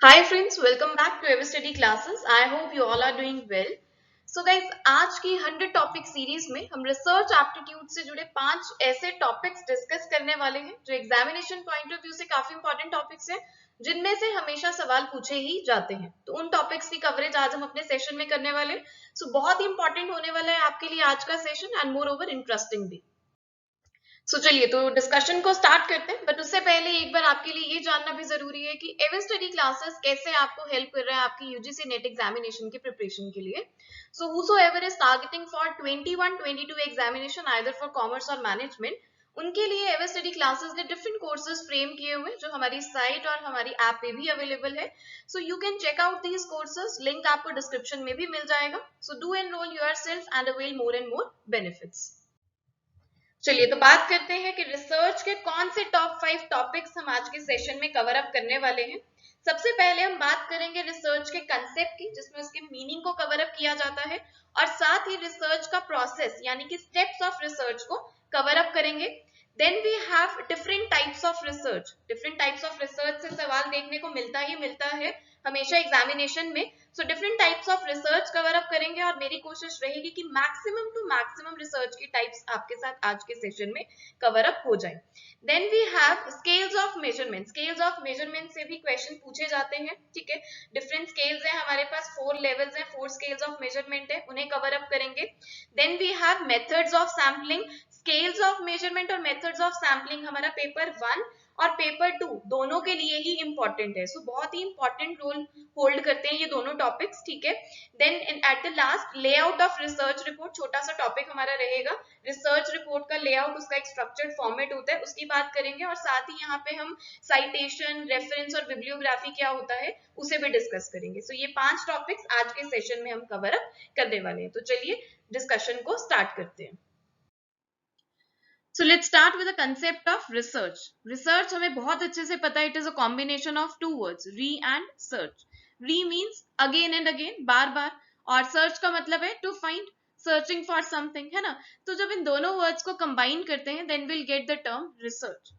Hi friends, welcome back to Ever Study Classes. I hope you all are doing well. So guys, आज की 100 topic series में हम research aptitude से जुड़े 5 ऐसे टॉपिक्स डिस्कस करने वाले हैं जो एग्जामिनेशन पॉइंट ऑफ व्यू से काफी इंपॉर्टेंट टॉपिक्स हैं, जिनमें से हमेशा सवाल पूछे ही जाते हैं। तो उन टॉपिक्स की कवरेज आज हम अपने सेशन में करने वाले हैं। सो बहुत ही इंपॉर्टेंट होने वाला है आपके लिए आज का session and more over interesting भी। चलिए तो डिस्कशन को स्टार्ट करते हैं, बट उससे पहले एक बार आपके लिए ये जानना भी जरूरी है कि एवर स्टडी क्लासेस कैसे आपको हेल्प कर रहा है आपकी यूजीसी नेट एग्जामिनेशन की प्रिपरेशन के लिए। सो whosoever is targeting for 21-22 examination either for commerce और मैनेजमेंट, उनके लिए एवर स्टडी क्लासेस ने डिफरेंट कोर्सेज फ्रेम किए हुए जो हमारी साइट और हमारी ऐप पे भी अवेलेबल है। So you can check out these courses, link आपको डिस्क्रिप्शन में भी मिल जाएगा। So do enrol yourself and avail more and more benefits. चलिए तो बात करते हैं कि रिसर्च के कौन से टॉप 5 टॉपिक्स हम आज के सेशन में कवर अप करने वाले हैं। सबसे पहले हम बात करेंगे रिसर्च के कंसेप्ट की, जिसमें उसके मीनिंग को कवर अप किया जाता है, और साथ ही रिसर्च का प्रोसेस यानी कि स्टेप्स ऑफ रिसर्च को कवर अप करेंगे। Then we have different types of research. Different types of research से सवाल देखने को मिलता है हमेशा एग्जामिनेशन में। So different types of research cover up करेंगे और मेरी कोशिश रहेगी कि मैक्सिमम टू मैक्सिमम रिसर्च की टाइप्स आपके साथ आज के सेशन में कवर अप हो जाए। Then we have scales of measurement. Scales of measurement से भी क्वेश्चन पूछे जाते हैं, ठीक है। डिफरेंट स्केल्स है हमारे पास, 4 लेवल्स हैं, 4 स्केल्स ऑफ मेजरमेंट है, उन्हें कवर अप करेंगे। Then we have methods of sampling. Scales of measurement और मेथड्स ऑफ सैम्पलिंग हमारा पेपर 1 और पेपर 2 दोनों के लिए ही इंपॉर्टेंट है। सो बहुत ही इंपॉर्टेंट रोल होल्ड करते हैं ये दोनों टॉपिक्स, ठीक है। Then at the last layout of research report, छोटा सा टॉपिक हमारा रहेगा। रिसर्च रिपोर्ट का लेआउट, उसका एक स्ट्रक्चर्ड फॉर्मेट होता है, उसकी बात करेंगे, और साथ ही यहाँ पे हम साइटेशन, रेफरेंस और बिब्लियोग्राफी क्या होता है उसे भी डिस्कस करेंगे। सो ये 5 टॉपिक्स आज के सेशन में हम कवर अप करने वाले हैं। तो चलिए डिस्कशन को स्टार्ट करते हैं। So let's start with the concept of research. Research हमें बहुत अच्छे से पता है, it is a combination of 2 words, re and search. Re means again and again, बार बार, और search का मतलब है to find, searching for something, है ना। तो जब इन दोनों words को combine करते हैं then we'll get the term research.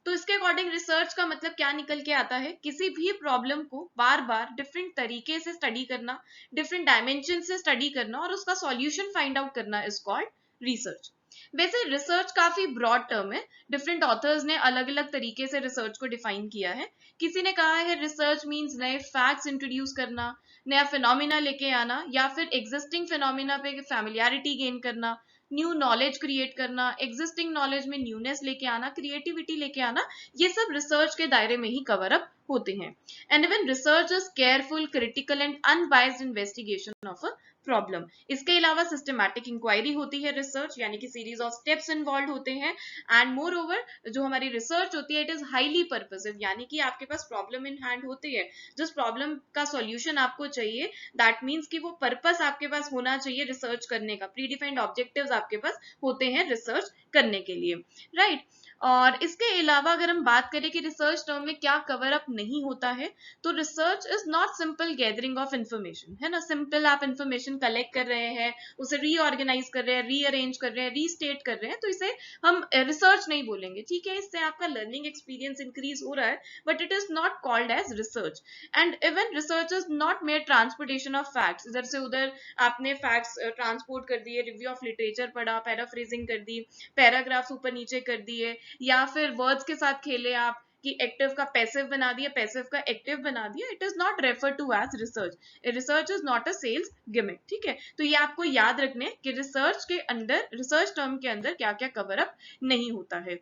तो इसके अकॉर्डिंग रिसर्च का मतलब क्या निकल के आता है, किसी भी प्रॉब्लम को बार बार डिफरेंट तरीके से स्टडी करना, डिफरेंट डायमेंशन से स्टडी करना और उसका सॉल्यूशन फाइंड आउट करना इज कॉल्ड रिसर्च। वैसे रिसर्च काफी ब्रॉड टर्म है, डिफरेंट ऑथर्स ने अलग अलग तरीके से रिसर्च को डिफाइन किया है। किसी ने कहा है रिसर्च मींस नए फैक्ट्स इंट्रोड्यूस करना, नया फिनोमिना लेके आना, या फिर एग्जिस्टिंग फिनोमिना पे फैमिलियरिटी गेन करना, न्यू नॉलेज क्रिएट करना, एग्जिस्टिंग नॉलेज में न्यूनेस लेके आना, क्रिएटिविटी लेके आना, ये सब रिसर्च के दायरे में ही कवर अप होते हैं। And even research is careful, critical and unbiased investigation of a problem. इसके अलावा सिस्टमैटिक इंक्वायरी होती है रिसर्च, यानी कि सीरीज ऑफ स्टेप्स इन्वॉल्व होते हैं। एंड मोर ओवर जो हमारी रिसर्च होती है इट इज हाईली पर्पसिव, यानी कि आपके पास प्रॉब्लम इन हैंड होती है, जिस प्रॉब्लम का सॉल्यूशन आपको चाहिए, दैट मीन्स कि वो पर्पस आपके पास होना चाहिए रिसर्च करने का, प्री डिफाइंड ऑब्जेक्टिव्स आपके पास होते हैं रिसर्च करने के लिए, राइट। और इसके अलावा अगर हम बात करें कि रिसर्च टर्म में क्या कवर अप नहीं होता है, तो research is not simple gathering of information, है ना। सिंपल आप इंफॉर्मेशन कलेक्ट कर रहे हैं, उसे रीऑर्गेनाइज कर रहे हैं, रीअरेंज कर रहे हैं, रीस्टेट कर रहे हैं, तो इसे हम रिसर्च नहीं बोलेंगे, ठीक है। इससे आपका लर्निंग एक्सपीरियंस इंक्रीज हो रहा है, but it is not called as research. And even research is not made transportation of facts, इधर से उधर आपने फैक्ट्स ट्रांसपोर्ट कर दिए, रिव्यू ऑफ लिटरेचर पढ़ा, पैराफ्रेजिंग कर दी, पैराग्राफ्स ऊपर नीचे कर दिए, या फिर वर्ड्स के साथ खेले आप कि एक्टिव का पैसिव बना दिया, पैसिव का एक्टिव बना दिया, it is not refer to as research. Research is not a sales gimmick, ठीक है। तो ये आपको याद रखने कि रिसर्च के अंदर, रिसर्च टर्म के अंदर क्या क्या कवर अप नहीं होता है।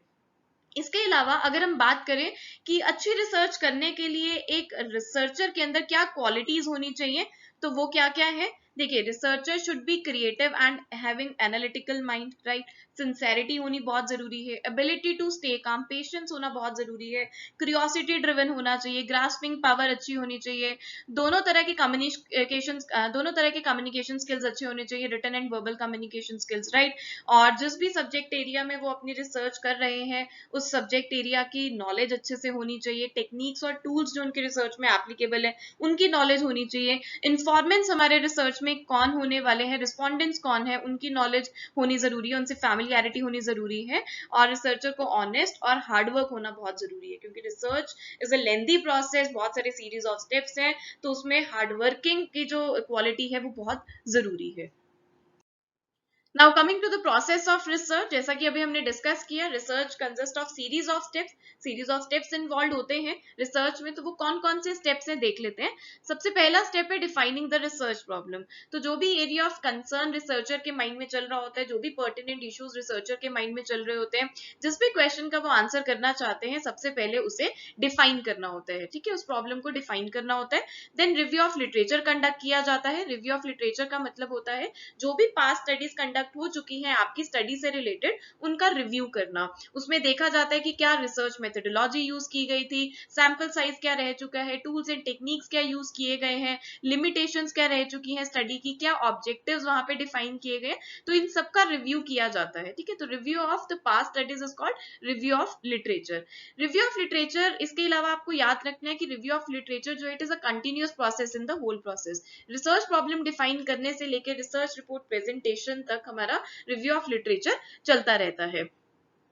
इसके अलावा अगर हम बात करें कि अच्छी रिसर्च करने के लिए एक रिसर्चर के अंदर क्या क्वालिटीज होनी चाहिए, तो वो क्या क्या है। देखिए, researcher should be creative and having analytical mind, right. Sincerity होनी बहुत जरूरी है, ability to stay calm, patience होना बहुत जरूरी है, क्यूरियोसिटी ड्रिवन होना चाहिए, ग्रास्पिंग पावर अच्छी होनी चाहिए, दोनों तरह के कम्युनिकेशन स्किल्स अच्छे होने चाहिए, written and verbal communication skills, right. और जिस भी सब्जेक्ट एरिया में वो अपनी रिसर्च कर रहे हैं उस सब्जेक्ट एरिया की नॉलेज अच्छे से होनी चाहिए, टेक्निक्स और टूल्स जो उनके रिसर्च में एप्लीकेबल है उनकी नॉलेज होनी चाहिए, इन्फॉर्मेंस हमारे रिसर्च में कौन होने वाले हैं, रिस्पोंडेंट्स कौन है, उनकी नॉलेज होनी जरूरी है, उनसे फैमिलियरिटी होनी जरूरी है, और रिसर्चर को ऑनेस्ट और हार्डवर्क होना बहुत जरूरी है, क्योंकि research is a lengthy process, बहुत सारे सीरीज ऑफ स्टेप्स हैं, तो उसमें हार्डवर्किंग की जो क्वालिटी है वो बहुत जरूरी है। Now coming to the process of research, जैसा कि अभी हमने डिस्कस किया, research consist of series of steps involve होते हैं रिसर्च में। तो वो कौन कौन से स्टेप्स हैं देख लेते हैं। सबसे पहला स्टेप है डिफाइनिंग द रिसर्च प्रॉब्लम। तो जो भी एरिया ऑफ कंसर्न रिसर्चर के माइंड में चल रहा होता है, जो भी पर्टिनेंट इश्यूज रिसर्चर के माइंड में चल रहे होते हैं, जिस भी क्वेश्चन का वो आंसर करना चाहते हैं, सबसे पहले उसे डिफाइन करना होता है, ठीक है, उस प्रॉब्लम को डिफाइन करना होता है। Then review of literature conduct किया जाता है। रिव्यू ऑफ लिटरेचर का मतलब होता है जो भी पास्ट स्टडीज कंडक्ट हो चुकी हैं आपकी स्टडी से रिलेटेड, उनका रिव्यू करना। उसमें देखा जाता है कि क्या रिसर्च मेथोडोलॉजी यूज की गई थी, सैंपल साइज क्या रह चुका है, टूल्स एंड टेक्निक्स क्या यूज किए गए हैं, लिमिटेशंस क्या रह चुकी हैं स्टडी की, क्या ऑब्जेक्टिव्स वहां पे डिफाइन किए गए, तो इन सब का रिव्यू किया जाता है, ठीक है। तो review of the past studies is called review of literature. Review of literature, इसके अलावा आपको याद रखना है कि रिव्यू ऑफ लिटरेचर जो it is a continuous process in the whole process. Research problem define करने से लेकर रिसर्च रिपोर्ट प्रेजेंटेशन तक हमारा रिव्यू ऑफ लिटरेचर चलता रहता है।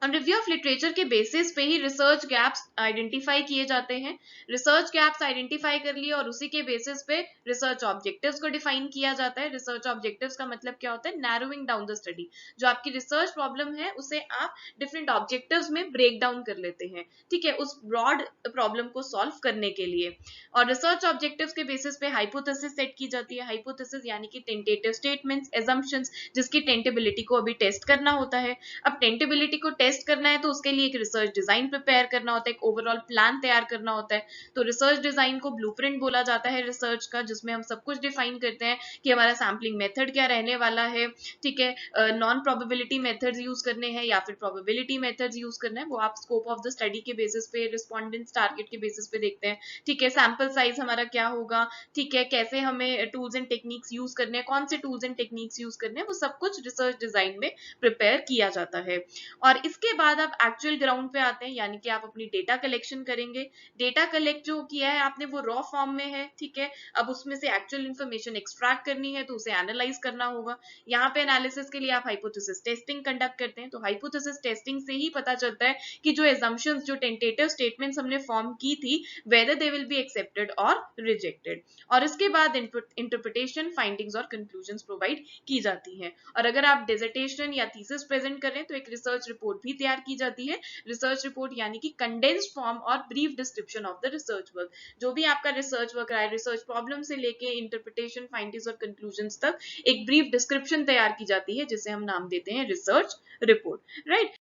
और रिव्यू ऑफ लिटरेचर के बेसिस पे ही रिसर्च गैप्स आइडेंटिफाई किए जाते हैं। रिसर्च गैप्स आइडेंटिफाई कर लिए और उसी के बेसिस पे रिसर्च ऑब्जेक्टिव्स को डिफाइन किया जाता है। रिसर्च ऑब्जेक्टिव्स का मतलब क्या होता है, नैरोइंग डाउन द स्टडी। जो आपकी रिसर्च प्रॉब्लम है उसे आप डिफरेंट ऑब्जेक्टिव्स में ब्रेक डाउन कर लेते हैं, ठीक है, उस ब्रॉड प्रॉब्लम को सॉल्व करने के लिए। और रिसर्च ऑब्जेक्टिव्स के बेसिस पे हाइपोथेसिस सेट की जाती है। हाइपोथेसिस यानी कि टेंटेटिव स्टेटमेंट्स, एजम्पशंस, जिसकी टेंटेबिलिटी को अभी टेस्ट करना होता है। अब टेंटेबिलिटी को टेस्ट करना है तो उसके लिए एक रिसर्च डिजाइन प्रिपेयर करना होता है, एक ओवरऑल प्लान तैयार करना होता है। तो रिसर्च डिजाइन को ब्लूप्रिंट बोला जाता है रिसर्च का, जिसमें हम सब कुछ डिफाइन करते हैं कि हमारा सैम्पलिंग मेथड क्या रहने वाला है, ठीक है, नॉन प्रोबेबिलिटी मेथड्स यूज करने हैं या फिर प्रोबेबिलिटी मेथड्स यूज करना है, वो आप स्कोप ऑफ द स्टडी के बेसिस पे, रिस्पोंडेंट्स टारगेट के बेसिस पे देखते हैं, ठीक है। सैंपल साइज हमारा क्या होगा, ठीक है, कैसे हमें टूल्स एंड टेक्निक्स यूज करने हैं, कौन से टूल्स एंड टेक्निक्स यूज करने हैं, वो सब कुछ रिसर्च डिजाइन में प्रिपेयर किया जाता है। और इसके बाद आप एक्चुअल ग्राउंड पे आते हैं, यानी कि आप अपनी डेटा कलेक्शन करेंगे। डेटा कलेक्ट जो किया है आपने वो रॉ फॉर्म में है, ठीक है। अब उसमें से एक्चुअल इंफॉर्मेशन एक्सट्रैक्ट करनी है तो उसे एनालाइज करना होगा। यहाँ पे एनालिसिस के लिए आप हाइपोथेसिस टेस्टिंग कंडक्ट करते हैं। तो हाइपोथेसिस टेस्टिंग से ही पता चलता है कि जो एजम्पशंस, जो टेंटेटिव स्टेटमेंट्स हमने फॉर्म की थी, whether they will be accepted और रिजेक्टेड। और इसके बाद इंटरप्रिटेशन, फाइंडिंग्स और कंक्लूजन्स प्रोवाइड की जाती है। और अगर आप डिसर्टेशन या थीसिस प्रेजेंट करें तो एक रिसर्च रिपोर्ट भी तैयार की जाती है। रिसर्च रिपोर्ट यानी कि कंडेंस्ड फॉर्म और brief description of the research work. जो भी आपका रिसर्च वर्क रहा है, रिसर्च प्रॉब्लम से लेके इंटरप्रिटेशन, फाइंडिंग्स और कंक्लूजन्स तक, एक ब्रीफ डिस्क्रिप्शन तैयार की जाती है जिसे हम नाम देते हैं रिसर्च रिपोर्ट, राइट।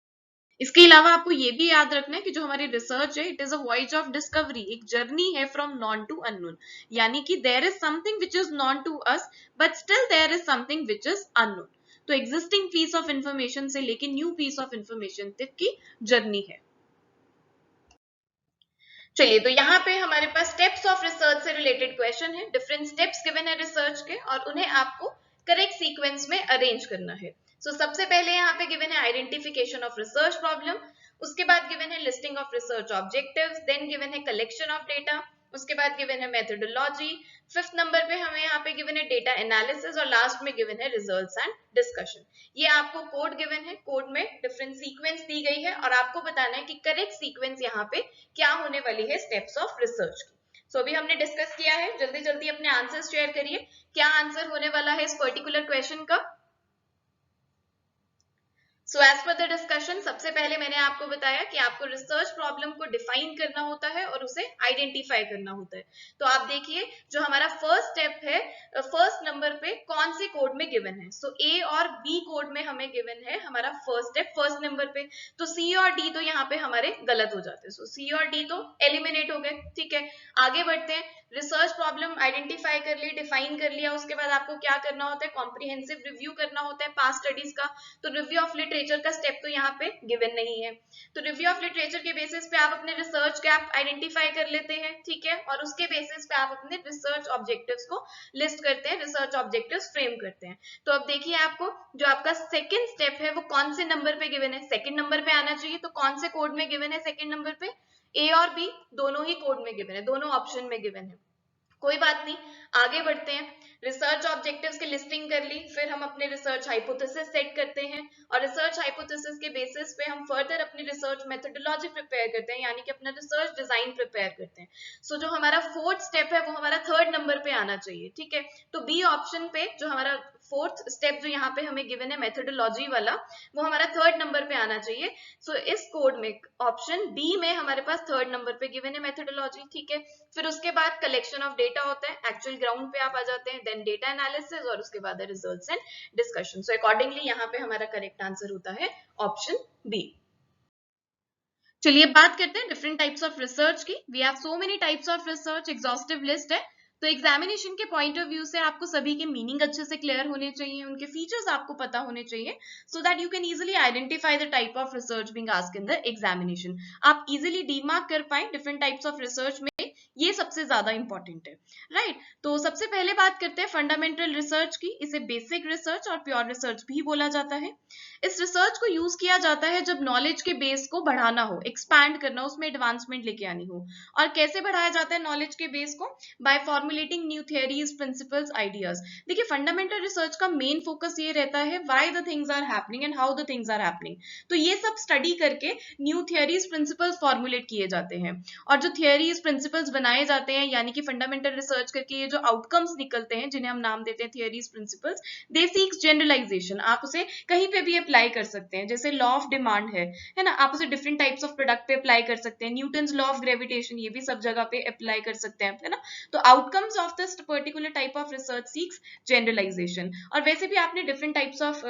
इसके अलावा आपको ये भी याद रखना है कि जो हमारी रिसर्च है, it is a voyage of discovery, एक जर्नी है फ्रॉम नॉन टू अननोन। यानी कि there is something which is known to us but still there is something which is unknown. तो एग्जिस्टिंग पीस ऑफ इंफॉर्मेशन से लेके new piece of information तक की journey है। चलिए, तो यहाँ पे हमारे पास स्टेप्स ऑफ रिसर्च से रिलेटेड क्वेश्चन है। डिफरेंट स्टेप्स गिवन है रिसर्च के और उन्हें आपको करेक्ट सीक्वेंस में अरेंज करना है। सबसे पहले यहाँ पे गिवन है आइडेंटिफिकेशन ऑफ रिसर्च प्रॉब्लम, उसके बाद गिवन है listing of research objectives, then given है कलेक्शन ऑफ डेटा, उसके बाद गिवन है मेथोडोलॉजी, फिफ्थ नंबर पे हमें यहाँ पे गिवन है डेटा एनालिसिस और लास्ट में गिवन है रिजल्ट्स एंड डिस्कशन। ये आपको कोड गिवन है, कोड में डिफरेंट सीक्वेंस दी गई है और आपको बताना है कि करेक्ट सीक्वेंस यहाँ पे क्या होने वाली है स्टेप्स ऑफ रिसर्च की। अभी हमने डिस्कस किया है, जल्दी जल्दी अपने आंसर्स शेयर करिए, क्या आंसर होने वाला है इस पर्टिकुलर क्वेश्चन का। एज पर द डिस्कशन, सबसे पहले मैंने आपको बताया कि आपको रिसर्च प्रॉब्लम को डिफाइन करना होता है और उसे आइडेंटिफाई करना होता है। तो आप देखिए, जो हमारा फर्स्ट स्टेप है, फर्स्ट नंबर पे कौन से कोड में गिवन है। ए और बी कोड में हमें गिवन है हमारा फर्स्ट स्टेप फर्स्ट नंबर पे। तो सी और डी तो यहाँ पे हमारे गलत हो जाते हैं। सी और डी तो एलिमिनेट हो गए, ठीक है। आगे बढ़ते हैं, रिसर्च प्रॉब्लम आइडेंटिफाई कर ली, डिफाइन कर लिया, उसके बाद आपको क्या करना होता है, कॉम्प्रिहेंसिव रिव्यू करना होता है पास्ट स्टडीज का। तो रिव्यू ऑफ लिटरेचर का स्टेप तो यहाँ पे गिवन नहीं है। तो रिव्यू ऑफ लिटरेचर के बेसिस पे आप अपने रिसर्च गैप आइडेंटिफाई कर लेते हैं, ठीक है, और उसके बेसिस पे आप अपने रिसर्च ऑब्जेक्टिव्स को लिस्ट करते हैं, रिसर्च ऑब्जेक्टिव्स फ्रेम करते हैं। तो अब देखिए, आपको जो आपका सेकंड स्टेप है वो कौन से नंबर पे गिवन है, सेकंड नंबर पे आना चाहिए। तो कौन से कोड में गिवन है सेकंड नंबर पे, ए और बी दोनों ही कोड में गिवन है, दोनों ऑप्शन में गिवन है। कोई बात नहीं, आगे बढ़ते हैं। रिसर्च ऑब्जेक्टिव्स की लिस्टिंग कर ली, फिर हम अपने रिसर्च हाइपोथेसिस सेट करते हैं और रिसर्च हाइपोथेसिस के बेसिस पे हम फर्दर अपनी रिसर्च मेथोडोलॉजी प्रिपेयर करते हैं, यानी कि अपना रिसर्च डिजाइन प्रिपेयर करते हैं। सो जो हमारा फोर्थ स्टेप है वो हमारा थर्ड नंबर पे आना चाहिए, ठीक है। तो बी ऑप्शन पे जो हमारा फोर्थ स्टेप जो यहाँ पे हमें गिवन है मेथोडोलॉजी वाला, वो हमारा थर्ड नंबर पे आना चाहिए। सो इस कोड में ऑप्शन बी में हमारे पास थर्ड नंबर पे गिवन है मेथोडोलॉजी, ठीक है। फिर उसके बाद कलेक्शन ऑफ डेटा होता है, एक्चुअल ग्राउंड पे आप आ जाते हैं, देन डेटा एनालिसिस और उसके बाद results and discussion. So accordingly यहाँ पे हमारा करेक्ट आंसर होता है ऑप्शन बी। चलिए बात करते हैं डिफरेंट टाइप्स ऑफ रिसर्च की। We have so many types of research, exhaustive list है। तो एग्जामिनेशन के पॉइंट ऑफ व्यू से आपको सभी के मीनिंग अच्छे से क्लियर होने चाहिए, उनके फीचर्स आपको पता होने चाहिए, so that you can easily identify the type of research being asked in the examination. आप इजिली डीमार्क कर पाए डिफरेंट टाइप्स ऑफ रिसर्च में, ये सबसे ज्यादा इंपॉर्टेंट है, राइट। तो सबसे पहले बात करते हैं फंडामेंटल रिसर्च की। इसे बेसिक रिसर्च और प्योर रिसर्च भी बोला जाता है। इस रिसर्च को यूज किया जाता है जब नॉलेज के बेस को बढ़ाना हो, एक्सपैंड करना, उसमें एडवांसमेंट लेके आनी हो। और कैसे बढ़ाया जाता है नॉलेज के बेस को? By formulating new theories, principles, ideas. देखिए फंडामेंटल रिसर्च का मेन फोकस ये रहता है why the things are happening and how the things are happening. तो ये सब स्टडी करके न्यू थियरीज, प्रिंसिपल्स फॉर्मुलेट किए जाते हैं, और जो थियरीज, प्रिंसिपल्स बनाए जाते हैं, यानी कि फंडामेंटल रिसर्च करके ये जो आउटकम्स निकलते हैं जिन्हें हम नाम देते हैं थियरीज, प्रिंसिपल्स, दे सीक्स जनरलाइजेशन। आप उसे कहीं पे भी अप्लाई कर सकते हैं, जैसे लॉ ऑफ डिमांड है ना, आप उसे डिफरेंट टाइप्स ऑफ प्रोडक्ट पे अप्लाई कर सकते हैं। न्यूटन्स लॉ ऑफ ग्रेविटेशन, ये भी सब जगह पे अप्लाई कर सकते हैं, है ना। तो outcomes of this particular type of research seeks generalisation. और वैसे भी आपने डिफरेंट टाइप्स ऑफ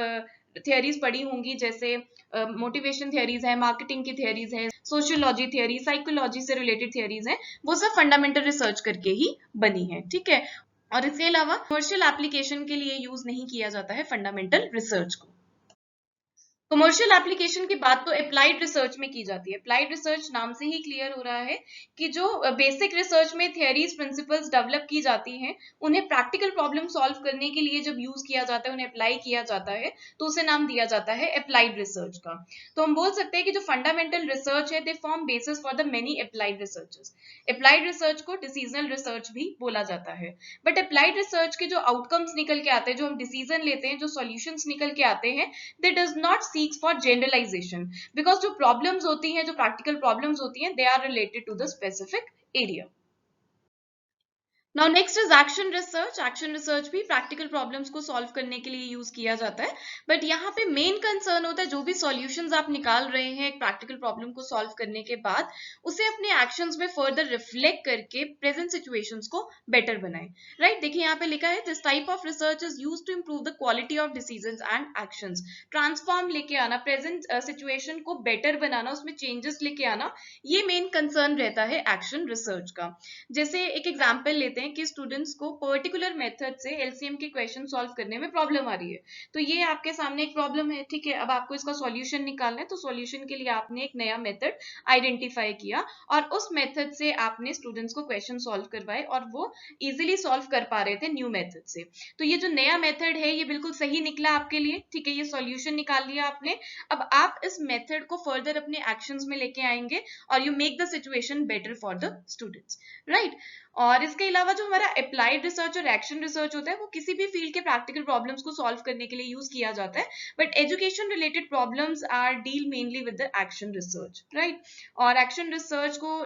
थियरीज पढ़ी होंगी, जैसे मोटिवेशन थियरीज है, मार्केटिंग की थियरीज है, सोशियोलॉजी थियरी, साइकोलॉजी से रिलेटेड थियरीज है, वो सब फंडामेंटल रिसर्च करके ही बनी है, ठीक है। और इसके अलावा कमर्शियल एप्लीकेशन के लिए यूज नहीं किया जाता है फंडामेंटल रिसर्च को। कमर्शियल एप्लीकेशन की बात तो अप्लाइड रिसर्च में की जाती है। अप्लाइड रिसर्च नाम से ही क्लियर हो रहा है कि जो बेसिक रिसर्च में थियरीज, प्रिंसिपल्स डेवलप की जाती हैं, उन्हें प्रैक्टिकल प्रॉब्लम सॉल्व करने के लिए जब यूज किया जाता है, उन्हें अप्लाई किया जाता है, तो उसे नाम दिया जाता है अप्लाइड रिसर्च का। तो हम बोल सकते हैं कि जो फंडामेंटल रिसर्च है, they form basis for the many applied researches. Applied research को डिसीजनल रिसर्च भी बोला जाता है। बट अप्लाइड रिसर्च के जो आउटकम्स निकल के आते हैं, जो हम डिसीजन लेते हैं, जो सॉल्यूशंस निकल के आते हैं, दे does not seeks for generalization, because जो problems होती हैं, जो practical problems होती हैं, they are related to the specific area. Now next is action research. Action research भी प्रैक्टिकल प्रॉब्लम्स को सॉल्व करने के लिए यूज किया जाता है, बट यहाँ पे मेन कंसर्न होता है जो भी सॉल्यूशंस आप निकाल रहे हैं एक प्रैक्टिकल प्रॉब्लम को सॉल्व करने के बाद, उसे अपने एक्शंस में फर्दर रिफ्लेक्ट करके प्रेजेंट सिचुएशंस को बेटर बनाएं, राइट। देखिए यहाँ पे लिखा है this type of research is used to improve the quality of decisions and actions. Transform लेके आना, प्रेजेंट सिचुएशन को बेटर बनाना, उसमें चेंजेस लेके आना, ये मेन कंसर्न रहता है एक्शन रिसर्च का। जैसे एक एग्जांपल लेते हैं कि स्टूडेंट्स को पर्टिकुलर मेथड से एलसीएम के क्वेश्चन सॉल्व करने में प्रॉब्लम आ रही है। तो ये आपके सामने एक प्रॉब्लम है, ठीक है। अब आपको इसका सॉल्यूशन निकालना है, तो सॉल्यूशन के लिए आपने एक नया मेथड आइडेंटिफाई किया और उस मेथड से आपने स्टूडेंट्स को क्वेश्चन सॉल्व करवाए और वो इजिली सॉल्व कर पा रहे थे न्यू मेथड से। तो ये जो नया मेथड है, ये बिल्कुल सही निकला आपके लिए, ठीक है। ये सॉल्यूशन निकाल लिया आपने। अब आप इस मेथड को फर्दर अपने एक्शंस में लेके आएंगे और you make the situation better for the students, right. और इसके अलावा जो हमारा अप्लाइड रिसर्च और एक्शन रिसर्च होता है, वो किसी भी फील्ड के प्रैक्टिकल प्रॉब्लम्स को सॉल्व करने के लिए यूज किया जाता है, but education related problems are deal mainly with the action research, right. और एक्शन रिसर्च को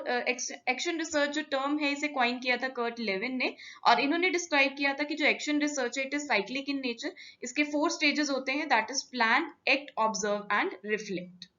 एक्शन रिसर्च जो टर्म है, इसे कॉइन किया था कर्ट लेविन ने, और इन्होंने डिस्क्राइब किया था कि जो एक्शन रिसर्च है, it is cyclic in nature. इसके 4 स्टेजेस होते हैं, that is plan, act, observe and reflect.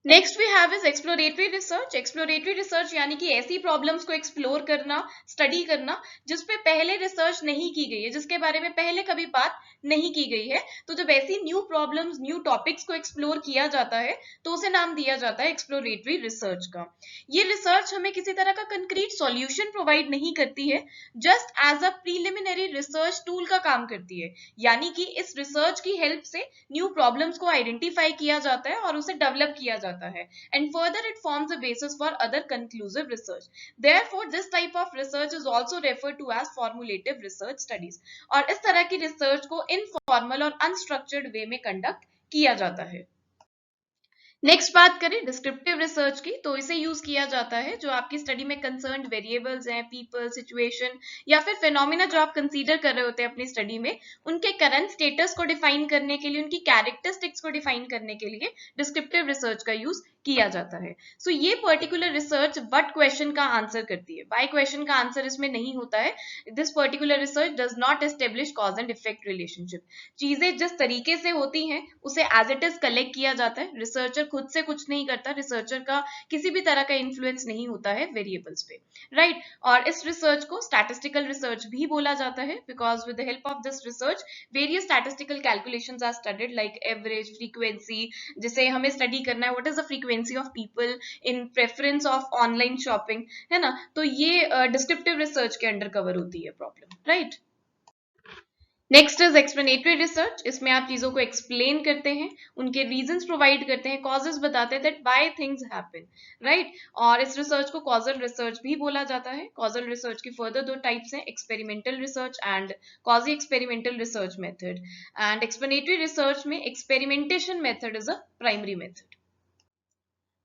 Next we have is exploratory research. Exploratory research यानी कि ऐसी प्रॉब्लम्स को एक्सप्लोर करना, स्टडी करना, जिस पे पहले रिसर्च नहीं की गई है, जिसके बारे में पहले कभी बात नहीं की गई है। तो जब ऐसी न्यू प्रॉब्लम्स, न्यू टॉपिक्स को एक्सप्लोर किया जाता है, तो उसे नाम दिया जाता है एक्सप्लोरेटरी रिसर्च का। ये रिसर्च हमें किसी तरह का कंक्रीट सॉल्यूशन प्रोवाइड नहीं करती है, just as a preliminary research tool का काम करती है। यानी कि इस रिसर्च की हेल्प से न्यू प्रॉब्लम्स को आइडेंटिफाई किया जाता है और उसे डेवलप किया जाता है, and further it forms a basis for other conclusive research. Therefore this type of research is also referred to as formulative research studies. और इस तरह की रिसर्च को इनफॉर्मल और अनस्ट्रक्चर्ड वे में कंडक्ट किया जाता है। नेक्स्ट बात करें डिस्क्रिप्टिव रिसर्च की, तो इसे यूज किया जाता है जो आपकी स्टडी में कंसर्न्ड वेरिएबल्स हैं, पीपल, सिचुएशन या फिर फिनोमिना जो आप कंसीडर कर रहे होते हैं अपनी स्टडी में, उनके करंट स्टेटस को डिफाइन करने के लिए, उनकी कैरेक्टरिस्टिक्स को डिफाइन करने के लिए डिस्क्रिप्टिव रिसर्च का यूज किया जाता है। सो ये पर्टिकुलर रिसर्च व्हाट क्वेश्चन का आंसर करती है, व्हाई क्वेश्चन का आंसर इसमें नहीं होता है। This particular research does not establish cause and effect relationship. चीजें जिस तरीके से होती हैं उसे एज इट इज कलेक्ट किया जाता है, रिसर्चर खुद से कुछ नहीं करता, रिसर्चर का किसी भी तरह का इन्फ्लुएंस नहीं होता है वेरिएबल्स पे, राइट। और इस रिसर्च को स्टैटिस्टिकल रिसर्च भी बोला जाता है, because with the help of this research various statistical calculations are studied, like average, frequency, जिसे हमें स्टडी करना है, what is the frequency of people in preference of online shopping, है ना। तो ये डिस्क्रिप्टिव रिसर्च के अंडर कवर होती है problem, right. Next is explanatory research. इसमें आप चीजों को एक्सप्लेन करते हैं, उनके रीजंस प्रोवाइड करते हैं, कॉजेस बताते हैं that why things happen, right. और इस रिसर्च को कॉजल रिसर्च भी बोला जाता है। कॉजल रिसर्च की फर्दर दो टाइप्स हैं, experimental research and quasi experimental research method. And explanatory research में experimentation method is a primary method.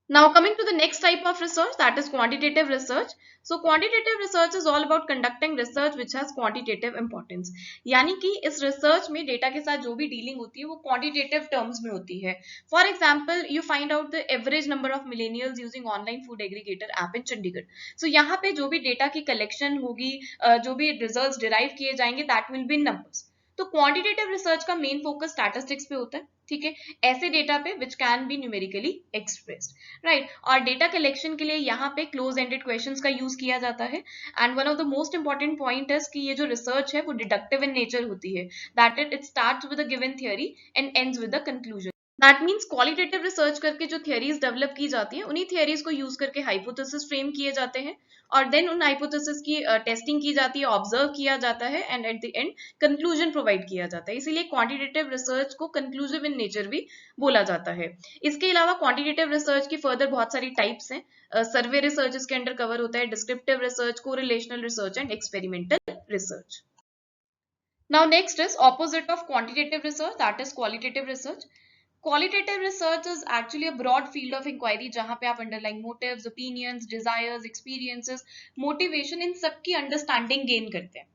Now coming to the next type of research, that is quantitative research. So quantitative research is all about conducting research which has quantitative importance. यानी कि इस research में data के साथ जो भी dealing होती है वो quantitative terms में होती है. For example, you find out the average number of millennials using online food aggregator app in Chandigarh. So यहाँ पे जो भी data की collection होगी, जो भी results derive किए जाएंगे, that will be numbers. तो क्वांटिटेटिव रिसर्च का मेन फोकस स्टैटिस्टिक्स पे होता है, ठीक है, ऐसे डेटा पे which can be numerically expressed, right. और डेटा कलेक्शन के लिए यहाँ पे क्लोज एंडेड क्वेश्चंस का यूज किया जाता है। And one of the most important point है कि ये जो रिसर्च है वो डिडक्टिव इन नेचर होती है, that it starts with a given theory and ends with a conclusion. That means qualitative research करके जो थियरीज डेवलप की जाती हैं, उन्हीं थियरीज को यूज करके हाइपोथेसिस फ्रेम किए जाते हैं और देन उन हाइपोथेसिस की टेस्टिंग की जाती है, ऑब्जर्व किया जाता है and at the end conclusion provide किया जाता है। इसीलिए क्वांटिटेटिव रिसर्च को कंक्लूसिव इन नेचर भी बोला जाता है। इसके अलावा क्वांटिटेटिव रिसर्च की फर्दर बहुत सारी टाइप्स हैं। सर्वे रिसर्च इसके अंडर कवर होता है, descriptive research, correlational research and experimental research. Now next is opposite of quantitative research, that is qualitative research. Qualitative research is actually a broad field of inquiry जहां पे आप underlying motives, opinions, desires, experiences, motivation इन सब की understanding gain करते हैं।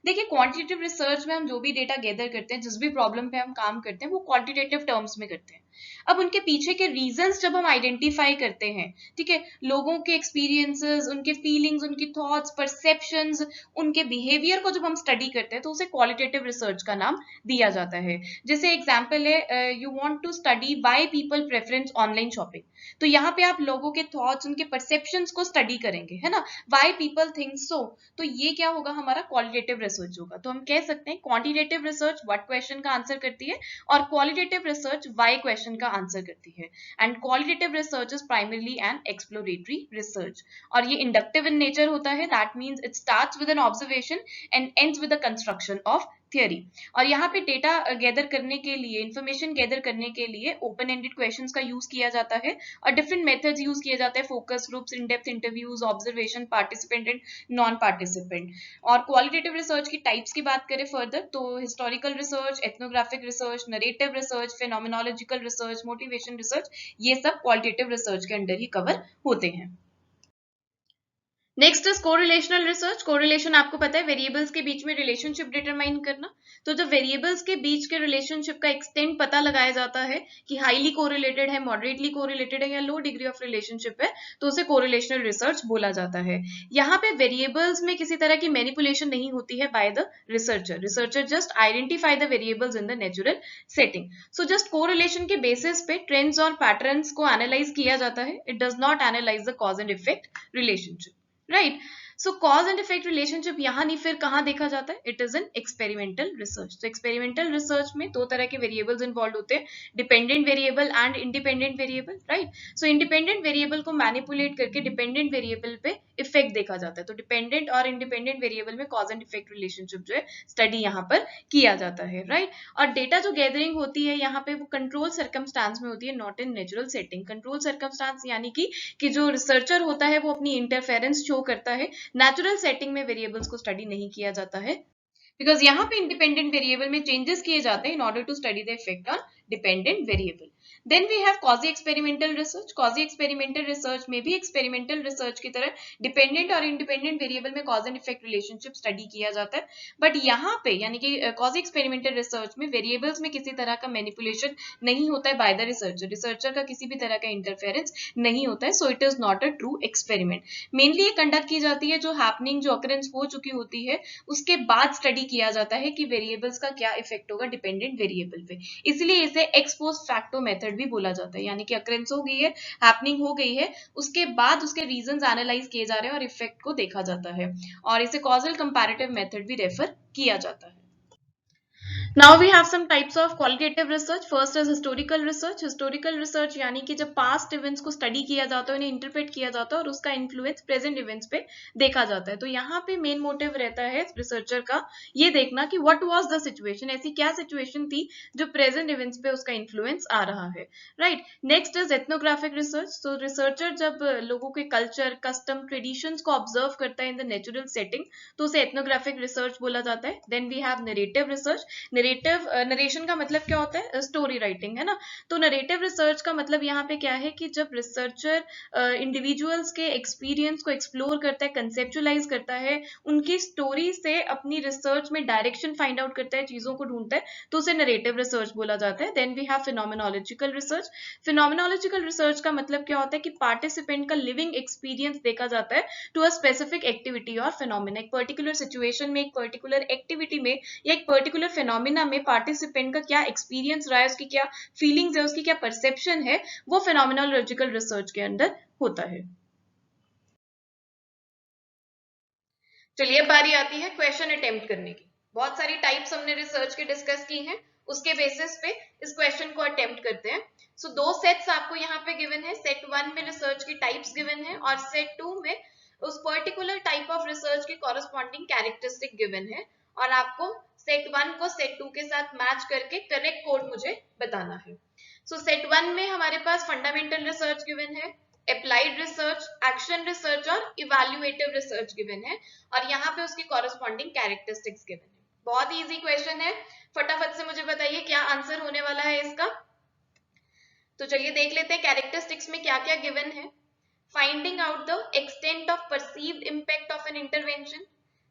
देखिए quantitative research में हम जो भी डेटा गैदर करते हैं, जिस भी प्रॉब्लम पे हम काम करते हैं, वो क्वांटिटेटिव टर्म्स में करते हैं। अब उनके पीछे के रीजंस जब हम आइडेंटिफाई करते हैं, ठीक है, लोगों के एक्सपीरियंसेस, उनके फीलिंग्स, उनकी थॉट्स, परसेप्शंस, उनके बिहेवियर को जब हम स्टडी करते हैं तो उसे क्वालिटेटिव रिसर्च का नाम दिया जाता है। जैसे एग्जाम्पल है, you want to study why people preference online shopping, तो यहाँ पे आप लोगों के थॉट्स, उनके परसेप्शंस को स्टडी करेंगे, है ना, व्हाई पीपल थिंक सो। तो ये क्या होगा, हमारा क्वालिटेटिव रिसर्च होगा। तो हम कह सकते हैं क्वांटिटेटिव रिसर्च व्हाट क्वेश्चन का आंसर करती है और क्वालिटेटिव रिसर्च व्हाई क्वेश्चन का आंसर करती है। And qualitative research is primarily an exploratory research और ये इंडक्टिव इन नेचर होता है, that means it starts with an observation and ends with the construction of theory. और यहाँ पे डेटा गैदर करने के लिए, इंफॉर्मेशन गैदर करने के लिए ओपन एंडेड क्वेश्चंस का यूज किया जाता है और डिफरेंट मेथड्स यूज किए जाते हैं, focus groups, in depth interviews, observation, participant and non participant. और क्वालिटेटिव रिसर्च की टाइप्स की बात करें फर्दर, तो historical research, ethnographic research, narrative research, phenomenological research, motivation research, ये सब क्वालिटेटिव रिसर्च के अंडर ही कवर होते हैं। Next is correlational research. Correlation आपको पता है वेरिएबल्स के बीच में रिलेशनशिप डिटरमाइन करना। तो जब वेरिएबल्स के बीच के रिलेशनशिप का एक्सटेंट पता लगाया जाता है कि हाईली कोरिलेटेड है, मॉडरेटली कोरिलेटेड है या लो डिग्री ऑफ रिलेशनशिप है, तो उसे कोरिलेशनल रिसर्च बोला जाता है। यहाँ पे वेरिएबल्स में किसी तरह की मैनिपुलेशन नहीं होती है by the researcher. Researcher just identify the variables in the natural setting. So just correlation के बेसिस पे ट्रेंड्स और पैटर्न्स को एनालाइज किया जाता है। It does not analyse the cause and effect relationship, right. Show cause and effect relationship यहाँ नहीं फिर कहाँ देखा जाता है, it is an experimental research. तो एक्सपेरिमेंटल रिसर्च में दो तरह के वेरिएबल्स इन्वॉल्व होते हैं, dependent variable and independent variable, right. So independent variable को मैनिपुलेट करके डिपेंडेंट वेरिएबल पे इफेक्ट देखा जाता है। तो डिपेंडेंट और इंडिपेंडेंट वेरिएबल में कॉज एंड इफेक्ट रिलेशनशिप जो है स्टडी यहाँ पर किया जाता है, राइट। और डेटा जो गैदरिंग होती है यहाँ पे वो कंट्रोल सर्कमस्टांस में होती है, not in natural setting. Control circumstance यानी कि जो रिसर्चर होता है वो अपनी इंटरफेरेंस शो करता है, नेचुरल सेटिंग में वेरिएबल्स को स्टडी नहीं किया जाता है, बिकॉज यहाँ पे इंडिपेंडेंट वेरिएबल में चेंजेस किए जाते हैं in order to study the effect on dependent variable. Then we have quasi experimental research. Quasi experimental research में भी एक्सपेरिमेंटल रिसर्च की तरह डिपेंडेंट और इंडिपेंडेंट वेरिएबल में cause and effect relationship study किया जाता है, बट यहाँ पे यानी कि क्वाजी एक्सपेरिमेंटल रिसर्च में वेरिएबल्स में किसी तरह का मैनिपुलेशन नहीं होता है बाय द रिसर्चर, रिसर्चर का किसी भी तरह का इंटरफेरेंस नहीं होता है, so it is not a true experiment. Mainly ये कंडक्ट की जाती है जो हैपनिंग, जो अकरेंस हो चुकी होती है उसके बाद स्टडी किया जाता है कि वेरिएबल्स का क्या इफेक्ट होगा डिपेंडेंट वेरिएबल पे, इसलिए इसे एक्स पोस्ट फैक्टो मेथड भी बोला जाता है। यानी कि अकरेंस हो गई है, हैपनिंग हो गई है, उसके बाद उसके रीजंस एनालाइज किए जा रहे हैं और इफेक्ट को देखा जाता है, और इसे कॉजल कंपैरेटिव मेथड भी रेफर किया जाता है। Now we have some types of qualitative research. First is historical research. Historical research यानी कि जब past events को study किया जाता है, उन्हें interpret किया जाता है और उसका influence present events पे देखा जाता है। तो यहाँ पे main motive रहता है researcher का ये देखना कि what was the situation, ऐसी क्या situation थी जो present events पे उसका influence आ रहा है, right? Next is ethnographic research. So researcher जब लोगों के culture, custom, traditions को observe करता है in the natural setting तो उसे ethnographic research बोला जाता है। Then we have narrative research. Narration का मतलब क्या होता है? स्टोरी राइटिंग, है ना। तो नरेटिव रिसर्च का मतलब यहाँ पे क्या है कि जब रिसर्चर इंडिविजुअल्स के एक्सपीरियंस को एक्सप्लोर करता है, कंसेप्चुलाइज करता है, उनकी स्टोरी से अपनी रिसर्च में डायरेक्शन फाइंड आउट करता है, चीजों को ढूंढता है, तो उसे नरेटिव रिसर्च बोला जाता है। Then we have phenomenological research. Phenomenological research का मतलब क्या होता है कि पार्टिसिपेंट का लिविंग एक्सपीरियंस देखा जाता है टू अ स्पेसिफिक एक्टिविटी और फिनोमिना। एक पर्टिकुलर सिचुएशन में, एक पर्टिकुलर एक्टिविटी में या एक पर्टिकुलर फिनोमिना में पार्टिसिपेंट का क्या एक्सपीरियंस रहा है, उसकी क्या फीलिंग्स है, उसकी क्या परसेप्शन है, वो फिनोमिनोलॉजिकल रिसर्च के अंदर होता है। चलिए अब बारी आती है क्वेश्चन अटेम्प्ट करने की। बहुत सारी टाइप्स हमने रिसर्च की डिस्कस की हैं, उसके बेसिस पे इस क्वेश्चन को अटेम्प्ट करते हैं। सो दो सेट्स आपको यहाँ पे गिवन है। सेट 1 में रिसर्च की टाइप्स गिवन है और सेट 2 में उस पर्टिकुलर टाइप ऑफ रिसर्च की कॉरेस्पॉन्डिंग कैरेक्टरिस्टिक गिवन है, और आपको सेट 1 को सेट 2 के साथ मैच करके करेक्ट कोड मुझे बताना है। सो सेट 1 में हमारे पास फंडामेंटल रिसर्च गिवन है, अप्लाइड रिसर्च, एक्शन रिसर्च और इवैल्यूएटिव रिसर्च गिवन है, और यहाँ पे उसकी कॉरेस्पॉन्डिंग कैरेक्टरिस्टिक्स गिवन है। बहुत इजी क्वेश्चन है, फटाफट से मुझे बताइए क्या आंसर होने वाला है इसका। तो चलिए देख लेते हैं कैरेक्टरिस्टिक्स में क्या क्या गिवन है। Finding out the extent of perceived impact of an intervention,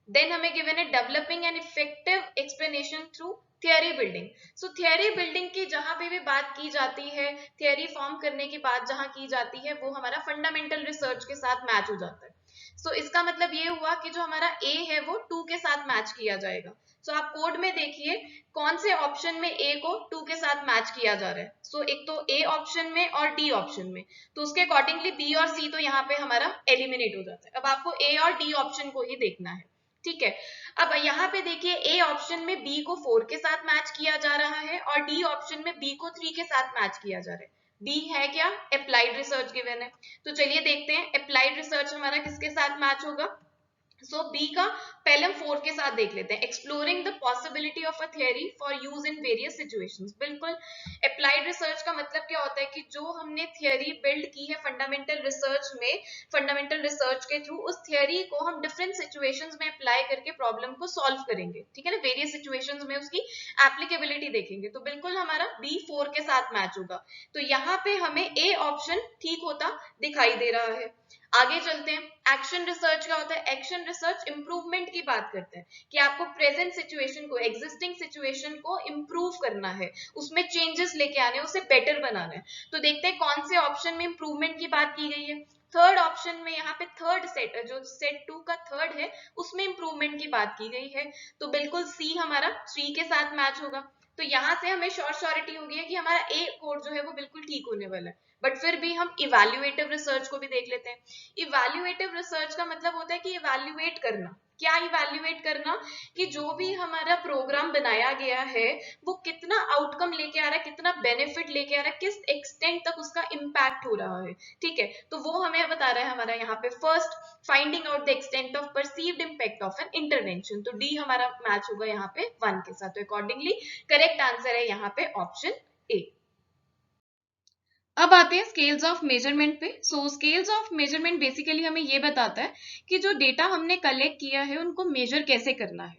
then हमें गिवन है developing an effective explanation through theory building. So theory building की जहां पे भी बात की जाती है, थियरी फॉर्म करने की बात जहां की जाती है, वो हमारा फंडामेंटल रिसर्च के साथ मैच हो जाता है। सो इसका मतलब ये हुआ कि जो हमारा ए है वो 2 के साथ मैच किया जाएगा। सो आप कोड में देखिए कौन से ऑप्शन में ए को 2 के साथ मैच किया जा रहा है। सो एक तो ए ऑप्शन में और डी ऑप्शन में, तो उसके अकॉर्डिंगली बी और सी तो यहाँ पे हमारा एलिमिनेट हो जाता है। अब आपको ए और डी ऑप्शन को ही देखना है, ठीक है। अब यहाँ पे देखिए ए ऑप्शन में बी को 4 के साथ मैच किया जा रहा है और डी ऑप्शन में बी को 3 के साथ मैच किया जा रहा है। बी है क्या? अप्लाइड रिसर्च गिवन है। तो चलिए देखते हैं अप्लाइड रिसर्च हमारा किसके साथ मैच होगा। सो बी का पहले हम 4 के साथ देख लेते हैं, exploring the possibility of a theory for use in various situations. बिल्कुल अप्लाइड रिसर्च का मतलब क्या होता है कि जो हमने थियरी बिल्ड की है फंडामेंटल रिसर्च में, फंडामेंटल रिसर्च के थ्रू उस थियरी को हम डिफरेंट सिचुएशंस में अप्लाई करके प्रॉब्लम को सॉल्व करेंगे, ठीक है ना। वेरियस सिचुएशंस में उसकी एप्लीकेबिलिटी देखेंगे, तो बिल्कुल हमारा बी 4 के साथ मैच होगा। तो यहाँ पे हमें ए ऑप्शन ठीक होता दिखाई दे रहा है। आगे चलते हैं। एक्शन रिसर्च क्या होता है? एक्शन रिसर्च इंप्रूवमेंट की बात करते हैं कि आपको प्रेजेंट सिचुएशन को, एग्जिस्टिंग सिचुएशन को इंप्रूव करना है, उसमें चेंजेस लेके आने, उसे बेटर बनाना है। तो देखते हैं कौन से ऑप्शन में इंप्रूवमेंट की बात की गई है। थर्ड ऑप्शन में यहाँ पे थर्ड सेट, जो सेट 2 का थर्ड है, उसमें इंप्रूवमेंट की बात की गई है। तो बिल्कुल सी हमारा 3 के साथ मैच होगा। तो यहाँ से हमें श्योरिटी हो गई है कि हमारा ए कोड जो है वो बिल्कुल ठीक होने वाला है। बट फिर भी हम इवैल्यूएटिव रिसर्च को भी देख लेते हैं। इवैल्यूएटिव रिसर्च का मतलब होता है कि इवैल्यूएट करना। क्या इवैल्यूएट करना? कि जो भी हमारा प्रोग्राम बनाया गया है वो कितना आउटकम लेके आ रहा है, कितना बेनिफिट लेके आ रहा है, किस एक्सटेंट तक उसका इम्पैक्ट हो रहा है, ठीक है। तो वो हमें बता रहा है हमारा यहाँ पे first, finding out the extent of perceived impact of an intervention. तो डी हमारा मैच होगा यहाँ पे 1 के साथ। तो अकॉर्डिंगली करेक्ट आंसर है यहाँ पे ऑप्शन ए। अब आते हैं स्केल्स ऑफ मेजरमेंट पे। सो स्केल्स ऑफ मेजरमेंट बेसिकली हमें ये बताता है कि जो डेटा हमने कलेक्ट किया है उनको मेजर कैसे करना है।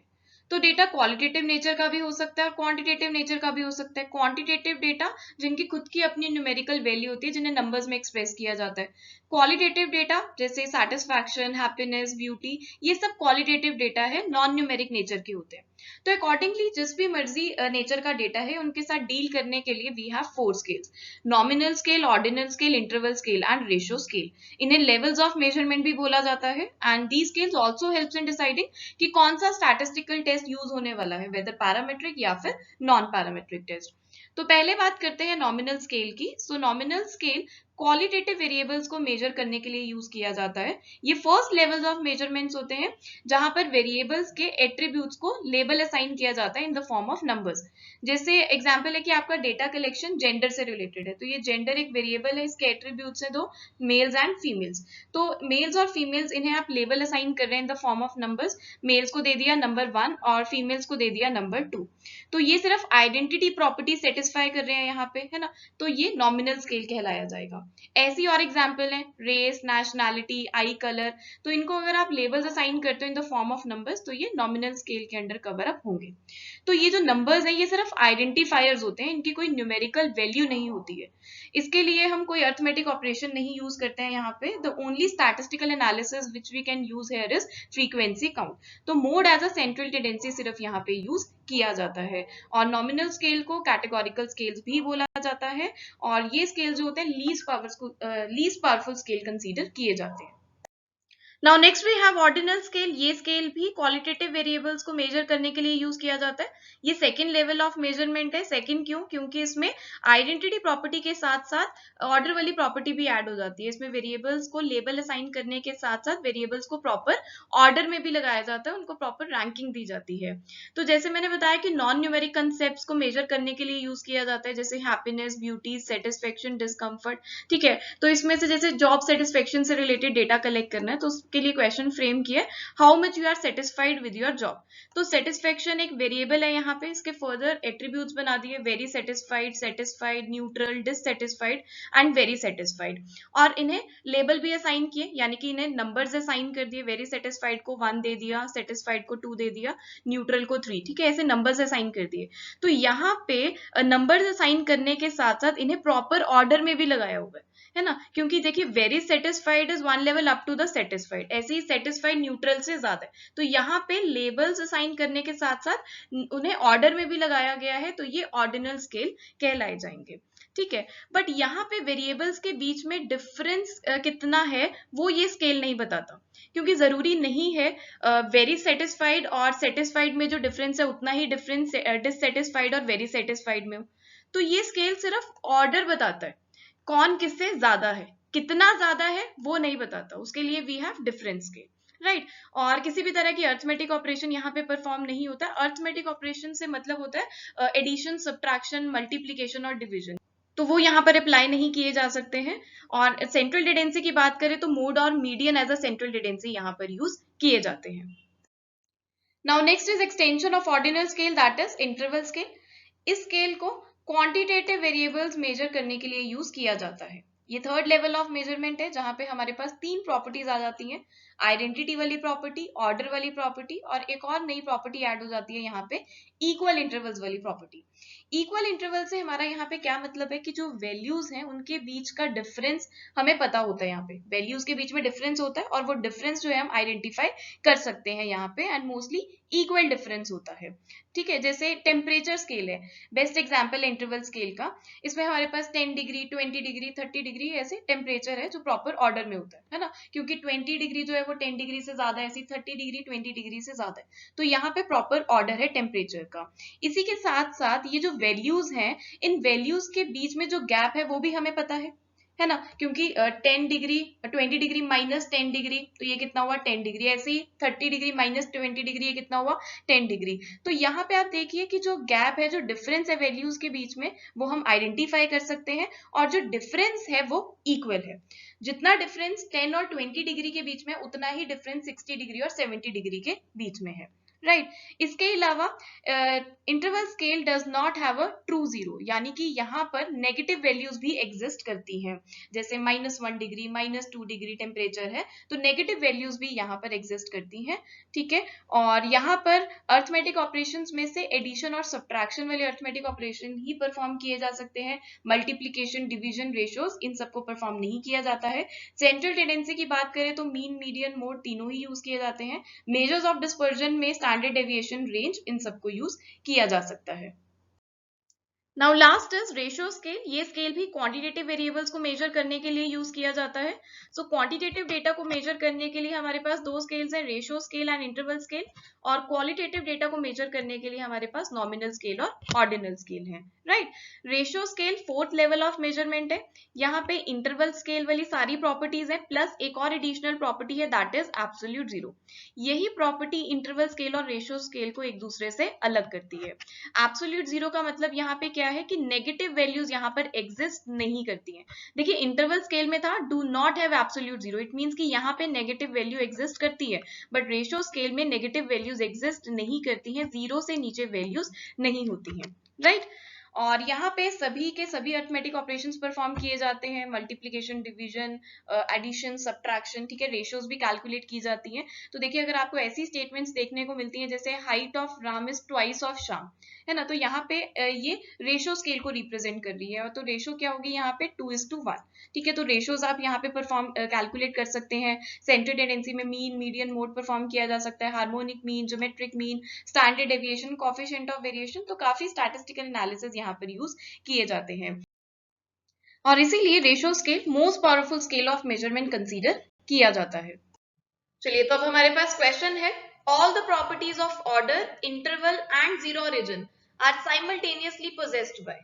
तो डेटा क्वालिटेटिव नेचर का भी हो सकता है और क्वांटिटेटिव नेचर का भी हो सकता है। क्वांटिटेटिव डेटा जिनकी खुद की अपनी न्यूमेरिकल वैल्यू होती है, जिन्हें नंबर्स में एक्सप्रेस किया जाता है। क्वालिटेटिव डेटा जैसे सेटिस्फैक्शन, हैप्पीनेस, ब्यूटी, ये सब क्वालिटेटिव डेटा है, नॉन न्यूमेरिक नेचर के होते हैं। तो अकॉर्डिंगली जिस भी मर्जी नेचर का डेटा है उनके साथ डील करने के लिए we have 4 scales: nominal scale, ordinal scale, interval scale and ratio scale. इन्हें लेवल्स ऑफ मेजरमेंट भी बोला जाता है and these scales also helps in deciding कि कौन सा स्टैटिस्टिकल टेस्ट यूज होने वाला है, वेदर पैरामेट्रिक या फिर नॉन पैरामेट्रिक टेस्ट। तो पहले बात करते हैं नॉमिनल स्केल की। सो नॉमिनल स्केल क्वालिटेटिव वेरिएबल्स को मेजर करने के लिए यूज किया जाता है। ये फर्स्ट लेवल्स ऑफ मेजरमेंट्स होते हैं जहां पर वेरिएबल्स के एट्रीब्यूट्स को लेबल असाइन किया जाता है इन द फॉर्म ऑफ नंबर्स। जैसे एग्जांपल है कि आपका डेटा कलेक्शन जेंडर से रिलेटेड है, तो ये जेंडर एक वेरिएबल है, इसके एट्रीब्यूट्स हैं 2, मेल्स एंड फीमेल्स। तो मेल्स और फीमेल्स इन्हें आप लेबल असाइन कर रहे हैं in the form of numbers. Males को दे दिया नंबर 1 और फीमेल्स को दे दिया नंबर 2। तो ये सिर्फ आइडेंटिटी प्रॉपर्टी सेटिस्फाई कर रहे हैं यहाँ पे, है ना, तो ये नॉमिनल स्केल कहलाया जाएगा। ऐसी और एग्जांपल है रेस, नेशनैलिटी, आई कलर, तो इनको अगर आप लेबल्स असाइन करते हो इन द फॉर्म ऑफ नंबर्स तो ये नॉमिनल स्केल के अंडर कवर अप होंगे। तो ये जो नंबर्स हैं ये सिर्फ आइडेंटिफायर्स होते हैं, इनकी कोई न्यूमेरिकल वैल्यू नहीं होती है। इसके लिए हम कोई अर्थमेटिक ऑपरेशन नहीं यूज करते हैं यहाँ पे। The only statistical analysis which we can use here is frequency count. तो mode as a central tendency सिर्फ यहाँ पे यूज किया जाता है। और नॉमिनल स्केल को कैटेगोरिकल स्केल्स भी बोला जाता है और ये स्केल जो होते हैं लीस्ट पावरफुल स्केल कंसीडर किए जाते हैं। Now next we have ordinal scale. ये स्केल भी क्वालिटेटिव वेरिएबल्स को मेजर करने के लिए यूज किया जाता है। ये सेकंड लेवल ऑफ मेजरमेंट है। सेकंड क्यों? क्योंकि इसमें आइडेंटिटी प्रॉपर्टी के साथ साथ ऑर्डर वाली प्रॉपर्टी भी ऐड हो जाती है। इसमें वेरिएबल्स को लेबल असाइन करने के साथ साथ वेरिएबल्स को प्रॉपर ऑर्डर में भी लगाया जाता है, उनको प्रॉपर रैंकिंग दी जाती है। तो जैसे मैंने बताया कि नॉन न्यूमेरिक कंसेप्ट को मेजर करने के लिए यूज किया जाता है, जैसे हैप्पीनेस, ब्यूटी, सेटिस्फेक्शन, डिस्कम्फर्ट। ठीक है, तो इसमें से जैसे जॉब सेटिस्फेक्शन से रिलेटेड डेटा कलेक्ट करना है तो के लिए क्वेश्चन फ्रेम किया है, how much you are satisfied with your job. तो सेटिस्फेक्शन एक वेरिएबल है यहाँ पे, इसके फर्दर एट्रीब्यूट्स बना दिए, very satisfied, satisfied, neutral, dissatisfied and very satisfied. और इन्हें लेबल भी असाइन किए, यानी कि इन्हें नंबर्स असाइन कर दिए। वेरी सेटिस्फाइड को 1 दे दिया, सेटिस्फाइड को 2 दे दिया, न्यूट्रल को 3। ठीक है, ऐसे नंबर्स असाइन कर दिए। तो यहाँ पे नंबर्स असाइन करने के साथ साथ इन्हें प्रॉपर ऑर्डर में भी लगाया हुआ है ना, क्योंकि देखिए very satisfied is 1 level up to the satisfied, ऐसे ही सेटिस्फाइड न्यूट्रल से ज्यादा है। तो यहाँ पे लेबल्स असाइन करने के साथ साथ उन्हें ऑर्डर में भी लगाया गया है, तो ये ऑर्डिनल स्केल कहलाए जाएंगे। ठीक है, बट यहाँ पे वेरिएबल्स के बीच में डिफरेंस कितना है वो ये स्केल नहीं बताता, क्योंकि जरूरी नहीं है वेरी सेटिस्फाइड और सेटिस्फाइड में जो डिफरेंस है उतना ही डिफरेंस डिससेटिस्फाइड और वेरी सेटिस्फाइड में हो। तो ये स्केल सिर्फ ऑर्डर बताता है, कौन किससे ज्यादा है, कितना ज्यादा है वो नहीं बताता, उसके लिए we have difference scale, right. और किसी भी तरह की अर्थमेटिक ऑपरेशन यहाँ पे परफॉर्म नहीं होता। अर्थमेटिक ऑपरेशन से मतलब होता है एडिशन, सब्ट्रैक्शन, मल्टीप्लीकेशन और डिवीजन, तो वो यहाँ पर अप्लाई नहीं किए जा सकते हैं। और सेंट्रल टेंडेंसी की बात करें तो मोड और median as a central tendency यहाँ पर यूज किए जाते हैं। Now next is extension of ordinal scale, that is interval scale. इस स्केल को क्वांटिटेटिव वेरिएबल्स मेजर करने के लिए यूज किया जाता है। ये थर्ड लेवल ऑफ मेजरमेंट है जहां पे हमारे पास 3 प्रॉपर्टीज आ जाती हैं, आइडेंटिटी वाली प्रॉपर्टी, ऑर्डर वाली प्रॉपर्टी और एक और नई प्रॉपर्टी ऐड हो जाती है यहाँ पे, इक्वल इंटरवल्स वाली प्रॉपर्टी। इक्वल इंटरवल से हमारा यहाँ पे क्या मतलब है कि जो वैल्यूज हैं उनके बीच का डिफरेंस हमें पता होता है। यहाँ पे वैल्यूज के बीच में डिफरेंस होता है और वो डिफरेंस जो है हम आइडेंटिफाई कर सकते हैं यहाँ पे, एंड मोस्टली इक्वल डिफरेंस होता है। ठीक है, जैसे टेम्परेचर स्केल है, बेस्ट एग्जाम्पल है इंटरवल स्केल का। इसमें हमारे पास 10 डिग्री, 20 डिग्री, 30 डिग्री ऐसे टेम्परेचर है जो प्रॉपर ऑर्डर में होता है ना, क्योंकि 20 डिग्री जो है वो 10 डिग्री से ज्यादा है, ऐसी 30 डिग्री 20 डिग्री से ज्यादा है, तो यहाँ पे प्रॉपर ऑर्डर है टेम्परेचर का। इसी के साथ साथ ये जो वैल्यूज हैं, इन वैल्यूज के बीच में जो गैप है वो भी हमें पता है ना, क्योंकि 10 डिग्री 20 डिग्री माइनस 10 डिग्री तो ये कितना हुआ 10 डिग्री, ऐसे ही 30 डिग्री माइनस 20 डिग्री ये कितना हुआ 10 डिग्री। तो यहाँ पे आप देखिए कि जो गैप है, जो डिफरेंस है वैल्यूज के बीच में, वो हम आइडेंटिफाई कर सकते हैं और जो डिफरेंस है वो इक्वल है। जितना डिफरेंस 10 और 20 डिग्री के बीच में उतना ही डिफरेंस 60 डिग्री और 70 डिग्री के बीच में है, राइट इसके अलावा interval scale does not have a true zero, यानी कि यहाँ पर नेगेटिव वैल्यूज भी एग्जिस्ट करती हैं, जैसे -1 डिग्री -2 डिग्री टेम्परेचर है तो नेगेटिव वैल्यूज भी यहाँ पर एग्जिस्ट करती हैं, ठीक है। और यहाँ पर अर्थमेटिक ऑपरेशंस में से एडिशन और सब्ट्रैक्शन वाले अर्थमेटिक ऑपरेशन ही परफॉर्म किए जा सकते हैं, मल्टीप्लीकेशन डिवीजन रेशियोज इन सबको परफॉर्म नहीं किया जाता है। सेंट्रल टेंडेंसी की बात करें तो मीन मीडियन मोड तीनों ही यूज किए जाते हैं। मेजर्स ऑफ डिस्पर्जन में स्टैंडर्ड डेविएशन रेंज इन सबको यूज किया जा सकता है। Now last is ratio scale. ये स्केल भी क्वांटिटेटिव वेरिएबल्स को मेजर करने के लिए यूज किया जाता है। सो क्वांटिटेटिव डेटा को मेजर करने के लिए हमारे पास दो स्केल्स हैं, ratio scale and interval scale, और क्वालिटेटिव डेटा को मेजर करने के लिए हमारे पास नॉमिनल स्केल और ऑर्डिनल स्केल है, right. Ratio scale 4th level of measurement है। यहाँ पे इंटरवल स्केल वाली सारी प्रॉपर्टीज है, प्लस एक और एडिशनल प्रॉपर्टी है दैट इज एब्सोल्यूट जीरो। यही प्रॉपर्टी इंटरवल स्केल और रेशियो स्केल को एक दूसरे से अलग करती है। एब्सोल्यूट जीरो का मतलब यहाँ पे क्या है कि नेगेटिव वैल्यूज यहाँ पर एग्जिस्ट नहीं करती हैं। देखिए इंटरवल स्केल में था do not have absolute zero, it means कि यहाँ पे नेगेटिव वैल्यू एग्जिस्ट करती है, बट रेशियो स्केल में नेगेटिव वैल्यूज एग्जिस्ट नहीं करती हैं, जीरो से नीचे वैल्यूज नहीं होती हैं, राइट। और यहाँ पे सभी के सभी अर्थमेटिक ऑपरेशंस परफॉर्म किए जाते हैं, मल्टीप्लिकेशन डिवीजन एडिशन सब्ट्रैक्शन, ठीक है। रेशियोज भी कैलकुलेट की जाती हैं। तो देखिए अगर आपको ऐसी स्टेटमेंट्स देखने को मिलती हैं जैसे height of Ram is twice of Shyam, है ना, तो यहाँ पे ये रेशियो स्केल को रिप्रेजेंट कर रही है, और तो रेशियो क्या होगी यहाँ पे 2:1, ठीक है। तो रेशियोज आप यहाँ पे परफॉर्म कैलकुलेट कर सकते हैं। सेंट्रल टेंडेंसी में मीन मीडियन मोड परफॉर्म किया जा सकता है, harmonic mean, geometric mean, standard deviation, coefficient of variation, तो काफी स्टैटिस्टिकल एनालिसिस यहाँ पर यूज किए जाते हैं, और इसीलिए ratio scale most powerful scale of measurement consider किया जाता है। चलिए तो अब हमारे पास क्वेश्चन है, all the properties of order, interval and zero origin are simultaneously possessed by.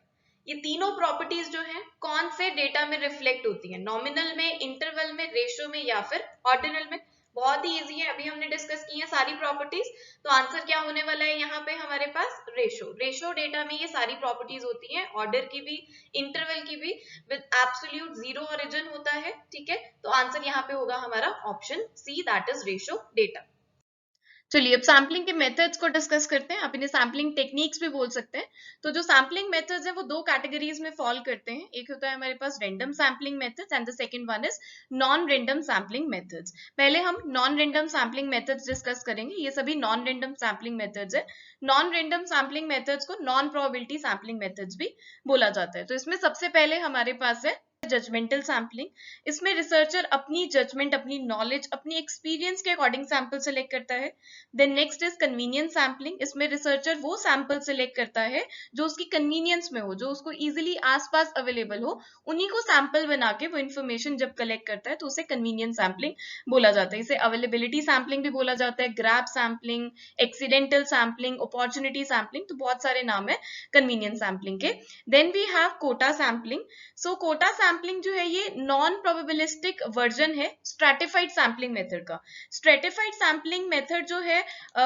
ये तीनों प्रॉपर्टीज जो हैं कौन से डेटा में रिफ्लेक्ट होती हैं, नॉमिनल में, इंटरवल में, रेशियो में या फिर ऑर्डिनल में। बहुत ही इजी है, अभी हमने डिस्कस की है सारी प्रॉपर्टीज। तो आंसर क्या होने वाला है यहाँ पे हमारे पास, रेशियो। रेशियो डेटा में ये सारी प्रॉपर्टीज होती हैं, ऑर्डर की भी, इंटरवल की भी, विद एब्सोल्यूट जीरो ओरिजिन होता है, ठीक है। तो आंसर यहाँ पे होगा हमारा option C, that is ratio data. चलिए अब सैम्पलिंग के मेथड्स को डिस्कस करते हैं, आप इन्हें सैम्पलिंग टेक्निक्स भी बोल सकते हैं। तो जो सैम्पलिंग मेथड्स हैं वो दो कैटेगरीज में फॉल करते हैं, एक होता है हमारे पास random sampling methods and the second one is non random sampling methods. पहले हम non random sampling methods discuss करेंगे, ये सभी नॉन रैंडम सैम्पलिंग मेथड्स है। नॉन रैंडम सैम्पलिंग मेथड्स को नॉन प्रोबेबिलिटी सैम्पलिंग मेथड्स भी बोला जाता है। तो इसमें सबसे पहले हमारे पास है जजमेंटल सैम्पलिंग। इसमें रिसर्चर अपनी जजमेंट, अपनी नॉलेज, अपनी एक्सपीरियंस के अकॉर्डिंग सैंपल सेलेक्ट करता है। Then next is convenience sampling. इसमें रिसर्चर वो सैंपल सेलेक्ट करता है जो उसकी कन्वीनियंस में हो, जो उसको इजीली आसपास अवेलेबल हो, उन्हीं को सैंपल बना के वो इन्फॉर्मेशन जब कलेक्ट करता है तो उसे कन्वीनियंस सैम्पलिंग बोला जाता है। इसे अवेलेबिलिटी सैम्पलिंग भी बोला जाता है, grab sampling, accidental sampling, opportunity sampling, तो बहुत सारे नाम है कन्वीनियंस सैम्पलिंग के। Then we have quota sampling. So quota sampling जो है ये नॉन प्रोबेबिलिस्टिक वर्जन है स्ट्रैटिफाइड सैम्पलिंग मेथड का। स्ट्रैटिफाइड सैम्पलिंग मेथड जो है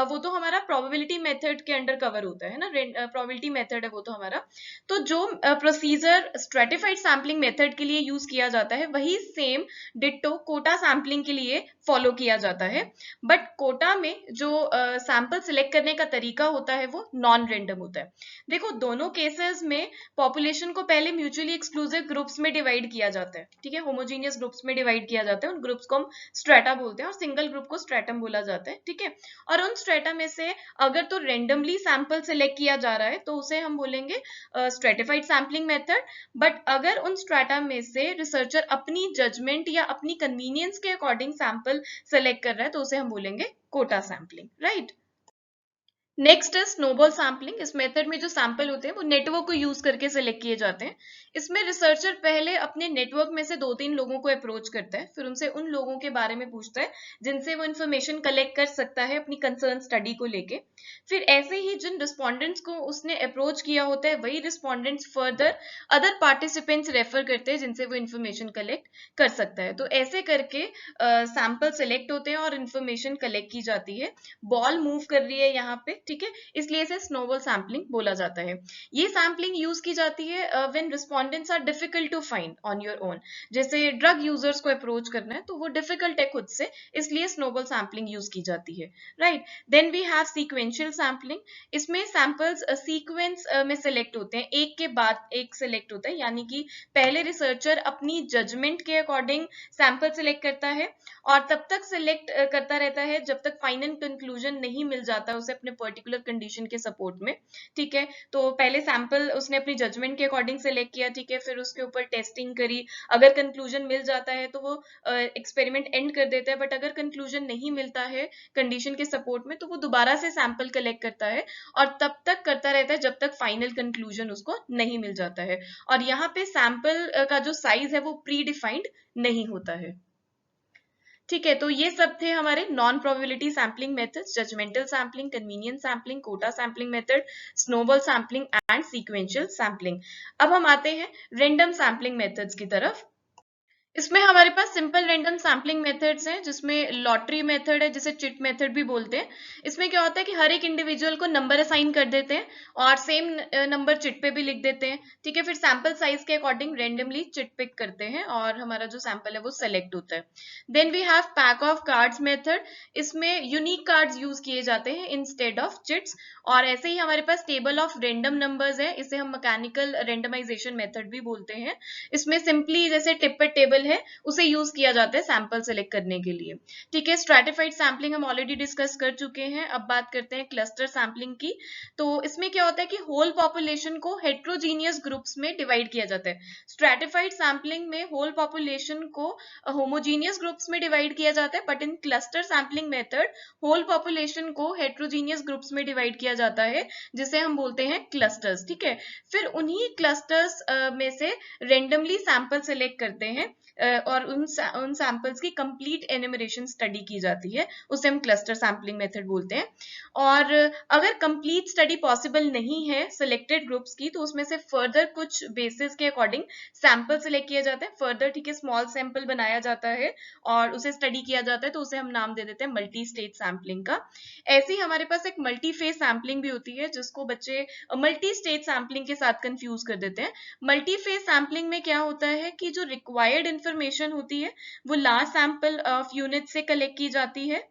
वो तो हमारा प्रोबेबिलिटी मेथड के अंडर कवर होता है ना, प्रोबेबिलिटी मेथड है वो तो हमारा। तो जो प्रोसीजर स्ट्रैटिफाइड सैम्पलिंग मेथड के लिए यूज किया जाता है वही सेम डिट्टो कोटा सैम्पलिंग के लिए फॉलो किया जाता है, बट कोटा में जो सैंपल सिलेक्ट करने का तरीका होता है वो नॉन रैंडम होता है। देखो दोनों केसेस में पॉपुलेशन को पहले म्यूचुअली एक्सक्लूसिव ग्रुप्स में डिवाइड किया जाता है, ठीक है, होमोजीनियस ग्रुप्स में डिवाइड किया जाता है, उन ग्रुप्स को हम स्ट्रेटा बोलते हैं और सिंगल ग्रुप को स्ट्रेटम बोला जाता है, ठीक है। और उन स्ट्रेटा में से अगर तो रेंडमली सैंपल सिलेक्ट किया जा रहा है तो उसे हम बोलेंगे स्ट्रेटिफाइड सैम्पलिंग मेथड, बट अगर उन स्ट्रेटा में से रिसर्चर अपनी जजमेंट या अपनी कन्वीनियंस के अकॉर्डिंग सैंपल सेलेक्ट कर रहा है तो उसे हम बोलेंगे कोटा सैम्पलिंग, राइट। नेक्स्ट है स्नोबॉल सैम्पलिंग। इस मेथड में जो सैंपल होते हैं वो नेटवर्क को यूज करके सिलेक्ट किए जाते हैं। इसमें रिसर्चर पहले अपने नेटवर्क में से 2-3 लोगों को अप्रोच करता है, फिर उनसे उन लोगों के बारे में पूछता है जिनसे वो इन्फॉर्मेशन कलेक्ट कर सकता है अपनी कंसर्न स्टडी को लेके। फिर ऐसे ही जिन रिस्पॉन्डेंट्स को उसने अप्रोच किया होता है वही respondents further other participants refer करते हैं जिनसे वो इन्फॉर्मेशन कलेक्ट कर सकता है। तो ऐसे करके सैंपल सेलेक्ट होते हैं और इन्फॉर्मेशन कलेक्ट की जाती है। बॉल मूव कर रही है यहाँ पे, ठीक है, इसलिए इसे स्नोबॉल सैम्पलिंग बोला जाता है। ये सैम्पलिंग यूज की जाती है when respondents are difficult to find on your own. जैसे ड्रग यूजर्स को अप्रोच करना है तो वो डिफिकल्ट है खुद से, इसलिए स्नोबॉल सैम्पलिंग यूज की जाती है, right. Then we have sequential sampling. इसमें सैंपल्स सीक्वेंस में सिलेक्ट होते हैं, एक के बाद एक सिलेक्ट होता है, यानी कि पहले रिसर्चर अपनी जजमेंट के अकॉर्डिंग सैंपल सिलेक्ट करता है और तब तक सिलेक्ट करता रहता है जब तक फाइनल कंक्लूजन नहीं मिल जाता उसे अपने पर्टिकुलर कंडीशन के सपोर्ट में, ठीक है। तो पहले सैंपल उसने अपनी जजमेंट के अकॉर्डिंग सिलेक्ट किया, ठीक है, फिर उसके ऊपर टेस्टिंग करी, अगर कंक्लूजन मिल जाता है तो वो एक्सपेरिमेंट एंड कर देता है, बट अगर कंक्लूजन नहीं मिलता है कंडीशन के सपोर्ट में तो वो दोबारा से सैंपल कलेक्ट करता है और तब तक करता रहता है जब तक फाइनल कंक्लूजन उसको नहीं मिल जाता है। और यहाँ पे सैंपल का जो साइज है वो प्री डिफाइंड नहीं होता है, ठीक है। तो ये सब थे हमारे non probability sampling methods, judgmental sampling, convenience sampling, quota sampling method, snowball sampling and sequential sampling. अब हम आते हैं रेंडम सैम्पलिंग मेथड्स की तरफ। इसमें हमारे पास सिंपल रैंडम सैम्पलिंग मेथड्स हैं, जिसमें लॉटरी मेथड है जिसे चिट मेथड भी बोलते हैं। इसमें क्या होता है कि हर एक इंडिविजुअल को नंबर असाइन कर देते हैं और सेम नंबर चिट पे भी लिख देते हैं, ठीक है। फिर सैंपल साइज के अकॉर्डिंग रेंडमली चिट पिक करते हैं और हमारा जो सैंपल है वो सेलेक्ट होता है। Then we have pack of cards method. इसमें यूनिक कार्ड्स यूज किए जाते हैं इंस्टेड ऑफ चिट्स। और ऐसे ही हमारे पास टेबल ऑफ रेंडम नंबर्स है, इसे हम मैकेनिकल रेंडमाइजेशन मेथड भी बोलते हैं। इसमें सिंपली जैसे टिप्पट टेबल है उसे यूज किया जाता है सैंपल सेलेक्ट करने के लिए, ठीक है। स्ट्रैटिफाइड सैम्पलिंग हम ऑलरेडी डिस्कस कर चुके हैं। अब बात करते हैं क्लस्टर सैम्पलिंग की। तो इसमें क्या होता है कि होल पॉपुलेशन को हेट्रोजीनियस ग्रुप्स में डिवाइड किया जाता है। स्ट्रैटिफाइड सैम्पलिंग में होल पॉपुलेशन को होमोजीनियस ग्रुप्स में डिवाइड किया जाता है, but in cluster sampling method whole population को हेट्रोजीनियस ग्रुप्स में डिवाइड किया जाता है, जिसे हम बोलते हैं क्लस्टर्स, ठीक है। फिर उन्हीं क्लस्टर्स में से रेंडमली सैंपल सेलेक्ट करते हैं और उन सैंपल्स की कंप्लीट एनिमरेशन स्टडी की जाती है, उसे हम क्लस्टर सैम्पलिंग मेथड बोलते हैं। और अगर कंप्लीट स्टडी पॉसिबल नहीं है सिलेक्टेड ग्रुप्स की तो उसमें से फर्दर कुछ बेसिस के अकॉर्डिंग सैंपल सिलेक्ट किए जाते हैं फर्दर, ठीक है। स्मॉल सैंपल बनाया जाता है और उसे स्टडी किया जाता है, तो उसे हम नाम दे देते हैं मल्टी स्टेज सैम्पलिंग का। ऐसे ही हमारे पास एक मल्टी फेज सैम्पलिंग भी होती है, जिसको बच्चे मल्टी स्टेज सैम्पलिंग के साथ कंफ्यूज कर देते हैं। मल्टी फेज सैम्पलिंग में क्या होता है कि जो रिक्वायर्ड इंफॉर्मेशन होती है वो लार्ज सैंपल ऑफ यूनिट से कलेक्ट की जाती है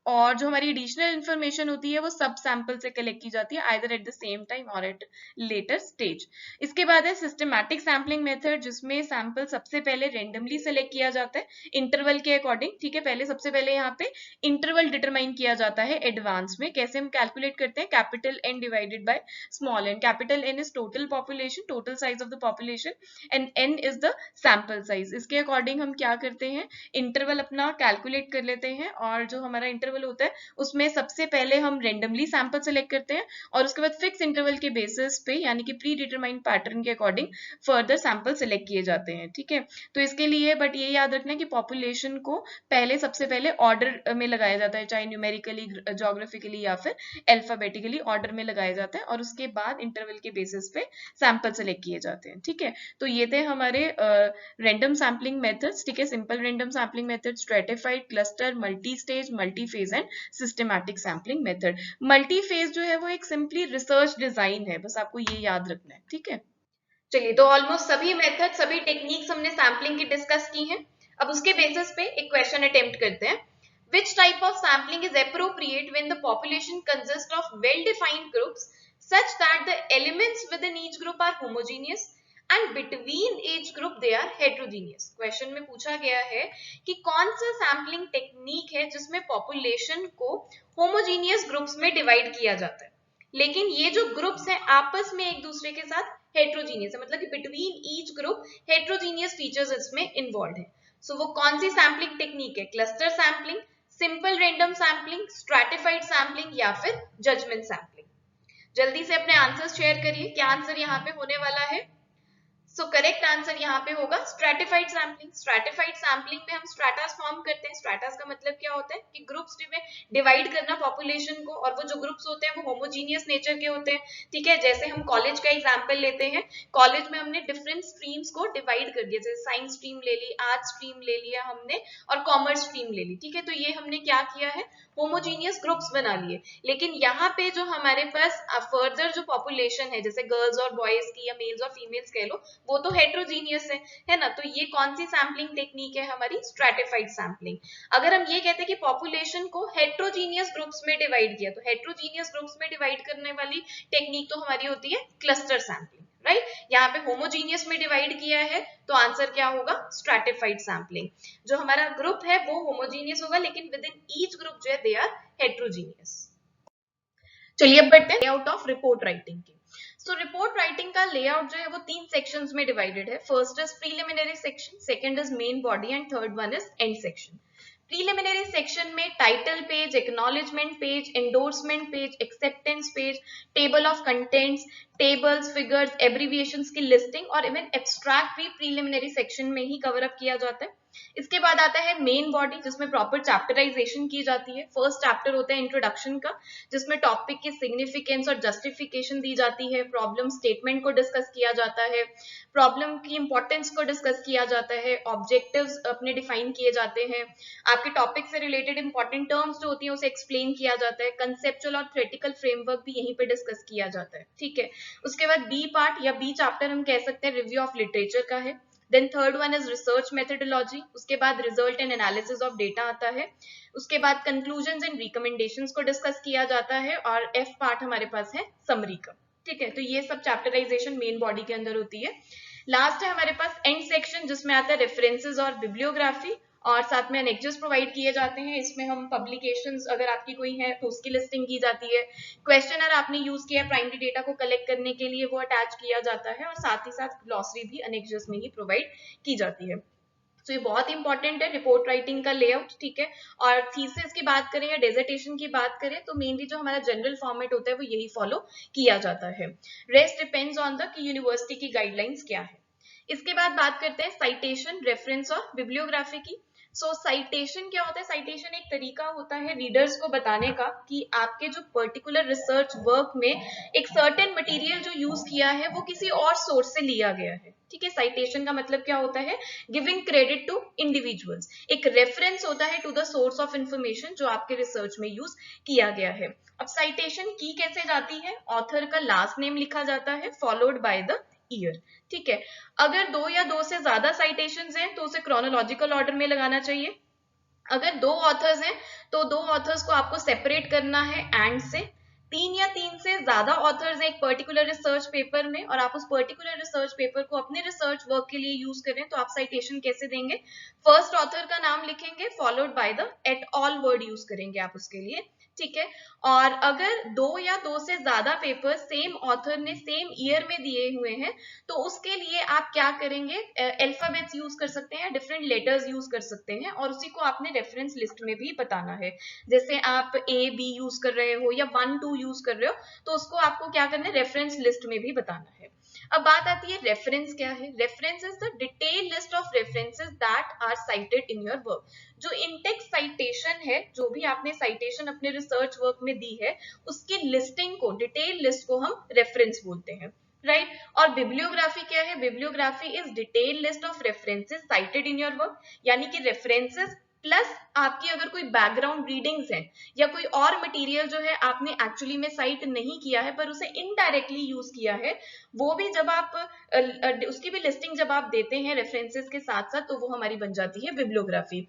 और जो हमारी एडिशनल इंफॉर्मेशन होती है वो सब सैंपल से कलेक्ट की जाती है, either at the same time और एट लेटर स्टेज। इसके बाद है सिस्टमैटिक सैम्पलिंग मेथड, जिसमें सैंपल सबसे पहले रेंडमली सेलेक्ट किया जाता है इंटरवल के अकॉर्डिंग, ठीक है। पहले सबसे पहले यहाँ पे इंटरवल डिटरमाइन किया जाता है एडवांस में। कैसे हम कैलकुलेट करते हैं, capital N divided by small N. Capital N is total population, total size of the population, and N is the sample size. इसके अकॉर्डिंग हम क्या करते हैं, इंटरवल अपना कैलकुलेट कर लेते हैं और जो हमारा इंटरवल होता है उसमें सबसे पहले हम रेंडमली सैंपल सेलेक्ट करते हैं और उसके बाद फिक्स इंटरवल के बेसिस पे यानी कि प्री डिटरमाइंड पैटर्न के अकॉर्डिंग फर्दर सैंपल सेलेक्ट किए जाते हैं, ठीक है। तो इसके लिए बट ये याद रखना है कि पॉपुलेशन को पहले सबसे पहले ऑर्डर में लगाया जाता है, चाहे न्यूमेरिकली, ज्योग्राफिकली या फिर अल्फाबेटिकली ऑर्डर में लगाया जाता है और उसके बाद इंटरवल के बेसिस पे सैंपल सेलेक्ट किए जाते हैं, ठीक है। तो ये थे हमारे रेंडम सैम्पलिंग मेथड्स, ठीक है। Simple random sampling method, stratified, cluster, multi stage, multi phase and systematic sampling method. Multi phase जो है वो एक सिंपली रिसर्च डिजाइन है, बस आपको ये याद रखना है, ठीक है। चलिए, तो ऑलमोस्ट सभी मेथड, सभी टेक्निक्स हमने सैम्पलिंग की डिस्कस की हैं। अब उसके बेसिस पे एक क्वेश्चन अटेम्प्ट करते हैं। Which type of sampling is appropriate when the population consists of well-defined groups such that the elements within each group are homogeneous and between each group they are heterogeneous? Question में पूछा गया है कि कौन सा sampling technique है जिसमें population को होमोजीनियस ग्रुप्स में डिवाइड किया जाता है, लेकिन ये जो ग्रुप्स हैं आपस में एक दूसरे के साथ हेट्रोजीनियस है, मतलब कि between each group heterogeneous features इसमें इन्वॉल्व है। सो वो कौन सी सैम्पलिंग टेक्निक है, cluster sampling, simple random sampling, stratified sampling या फिर जजमेंट सैम्पलिंग? जल्दी से अपने आंसर्स शेयर करिए, क्या आंसर यहाँ पे होने वाला है। सो करेक्ट आंसर यहाँ पे होगा स्ट्रेटिफाइड सैम्पलिंग। स्ट्रेटिफाइड सैम्पलिंग में हम स्ट्रेटास फॉर्म करते हैं। स्ट्रेटास का मतलब क्या होता है कि ग्रुप्स में डिवाइड करना पॉपुलेशन को, और वो जो ग्रुप्स होते हैं वो होमोजीनियस नेचर के होते हैं, ठीक है। जैसे हम कॉलेज का एग्जांपल लेते हैं, कॉलेज में हमने डिफरेंट स्ट्रीम्स को डिवाइड कर दिया, जैसे साइंस स्ट्रीम ले ली, आर्ट्स स्ट्रीम ले लिया हमने, और कॉमर्स स्ट्रीम ले ली, ठीक है। तो ये हमने क्या किया है, होमोजीनियस ग्रुप्स बना लिए। लेकिन यहाँ पे जो हमारे पास फर्दर जो पॉपुलेशन है, जैसे गर्ल्स और बॉयज की या मेल्स और फीमेल्स कह लो, वो तो हेट्रोजीनियस है ना। तो ये कौन सी सैम्पलिंग टेक्निक है, हमारी स्ट्रेटिफाइड सैम्पलिंग। अगर हम ये कहते हैं कि पॉपुलेशन को हेट्रोजीनियस ग्रुप्स में डिवाइड किया, तो हेट्रोजीनियस ग्रुप्स में डिवाइड करने वाली टेक्निक तो हमारी होती है क्लस्टर सैम्पलिंग, राइट। यहाँ पे होमोजीनियस में डिवाइड किया है, तो आंसर क्या होगा, स्ट्रेटिफाइड सैम्पलिंग। जो हमारा ग्रुप है वो होमोजीनियस होगा, लेकिन विद इन ईच ग्रुप जो है दे आर हेट्रोजीनियस। चलिए अब बढ़ते हैं लेआउट ऑफ रिपोर्ट राइटिंग की। सो रिपोर्ट राइटिंग का लेआउट जो है वो 3 सेक्शंस में डिवाइडेड है। First is preliminary section, second is main body, and third one is end section. Preliminary section में title page, acknowledgement page, endorsement page, acceptance page, table of contents, tables, figures, abbreviations की listing और even abstract भी preliminary section में ही cover up किया जाता है। इसके बाद आता है मेन बॉडी, जिसमें प्रॉपर चैप्टराइजेशन की जाती है। फर्स्ट चैप्टर होता है इंट्रोडक्शन का, जिसमें टॉपिक की सिग्निफिकेंस और जस्टिफिकेशन दी जाती है, प्रॉब्लम स्टेटमेंट को डिस्कस किया जाता है, प्रॉब्लम की इंपॉर्टेंस को डिस्कस किया जाता है, ऑब्जेक्टिव्स अपने डिफाइन किए जाते हैं, आपके टॉपिक से रिलेटेड इंपॉर्टेंट टर्म्स जो होती है उसे एक्सप्लेन किया जाता है, कंसेप्चुअल और थ्योरेटिकल फ्रेमवर्क भी यहीं पे डिस्कस किया जाता है, ठीक है। उसके बाद बी पार्ट या बी चैप्टर हम कह सकते हैं रिव्यू ऑफ लिटरेचर का है। Then third one is research methodology, उसके बाद result and analysis of data आता है, उसके बाद कंक्लूजन्स एंड रिकमेंडेशंस को डिस्कस किया जाता है, और एफ पार्ट हमारे पास है समरी का, ठीक है। तो ये सब चैप्टराइजेशन मेन बॉडी के अंदर होती है। लास्ट है हमारे पास एंड सेक्शन, जिसमें आता है रेफरेंसेस और बिब्लियोग्राफी, और साथ में एनेक्सेस प्रोवाइड किए जाते हैं। इसमें हम पब्लिकेशंस अगर आपकी कोई है तो उसकी लिस्टिंग की जाती है, क्वेश्चनर आपने यूज किया प्राइमरी डेटा को कलेक्ट करने के लिए वो अटैच किया जाता है, और साथ ही साथ ग्लॉसरी भी एनेक्सेस में ही प्रोवाइड की जाती है। तो ये बहुत इंपॉर्टेंट है रिपोर्ट राइटिंग का लेआउट, ठीक है। और थीसिस की बात करें या डेजर्टेशन की बात करें तो मेनली जो हमारा जनरल फॉर्मेट होता है वो यही फॉलो किया जाता है। रेस्ट डिपेंड्स ऑन द कि यूनिवर्सिटी की गाइडलाइंस क्या है। इसके बाद बात करते हैं साइटेशन, रेफरेंस और बिब्लियोग्राफी की। सो साइटेशन क्या होता है, साइटेशन एक तरीका होता है रीडर्स को बताने का कि आपके जो पर्टिकुलर रिसर्च वर्क में एक सर्टेन मटेरियल जो यूज किया है वो किसी और सोर्स से लिया गया है, ठीक है। साइटेशन का मतलब क्या होता है, गिविंग क्रेडिट टू इंडिविजुअल्स। एक रेफरेंस होता है to the source of information जो आपके रिसर्च में यूज किया गया है। अब साइटेशन की कैसे जाती है, ऑथर का लास्ट नेम लिखा जाता है फॉलोड बाय द ईयर, ठीक है। अगर 2 या 2 से ज्यादा साइटेशंस हैं तो उसे क्रोनोलॉजिकल ऑर्डर में लगाना चाहिए। अगर 2 ऑथर्स हैं तो 2 ऑथर्स को आपको सेपरेट करना है एंड से। 3 या 3 से ज्यादा ऑथर्स हैं एक पर्टिकुलर रिसर्च पेपर में, और आप उस पर्टिकुलर रिसर्च पेपर को अपने रिसर्च वर्क के लिए यूज करें, तो आप साइटेशन कैसे देंगे, फर्स्ट ऑथर का नाम लिखेंगे followed by the at all word use करेंगे आप उसके लिए, ठीक है। और अगर 2 या 2 से ज्यादा पेपर सेम ऑथर ने सेम ईयर में दिए हुए हैं तो उसके लिए आप क्या करेंगे, अल्फाबेट्स यूज कर सकते हैं, डिफरेंट लेटर्स यूज कर सकते हैं, और उसी को आपने रेफरेंस लिस्ट में भी बताना है। जैसे आप ए बी यूज कर रहे हो या 1 2 यूज कर रहे हो तो उसको आपको क्या करना है, रेफरेंस लिस्ट में भी बताना है। अब बात आती है रेफरेंस क्या है। Reference is the detail list of references that are cited in your work. जो इंटेक्स साइटेशन है, जो भी आपने साइटेशन अपने रिसर्च वर्क में दी है उसकी लिस्टिंग को, डिटेल लिस्ट को हम रेफरेंस बोलते हैं, राइट। और बिब्लियोग्राफी क्या है, bibliography is detail list of references cited in your work, यानी कि रेफरेंसेस प्लस आपकी अगर कोई बैकग्राउंड रीडिंग्स हैं या कोई और मटेरियल जो है आपने एक्चुअली में साइट नहीं किया है पर उसे इनडायरेक्टली यूज किया है, वो भी जब आप उसकी भी लिस्टिंग जब आप देते हैं रेफरेंसेस के साथ साथ, तो वो हमारी बन जाती है बिब्लियोग्राफी।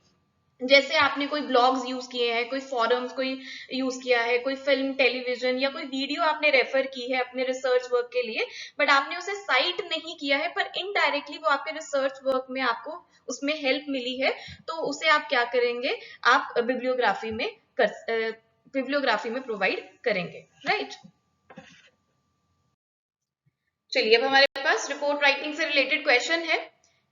जैसे आपने कोई ब्लॉग्स यूज किए हैं, कोई फॉरम्स कोई यूज किया है, कोई फिल्म, टेलीविजन या कोई वीडियो आपने रेफर की है अपने रिसर्च वर्क के लिए, बट आपने उसे साइट नहीं किया है पर इनडायरेक्टली वो आपके रिसर्च वर्क में आपको उसमें हेल्प मिली है, तो उसे आप क्या करेंगे, आप बिब्लियोग्राफी में प्रोवाइड करेंगे, राइट। चलिए अब हमारे पास रिपोर्ट राइटिंग से रिलेटेड क्वेश्चन है।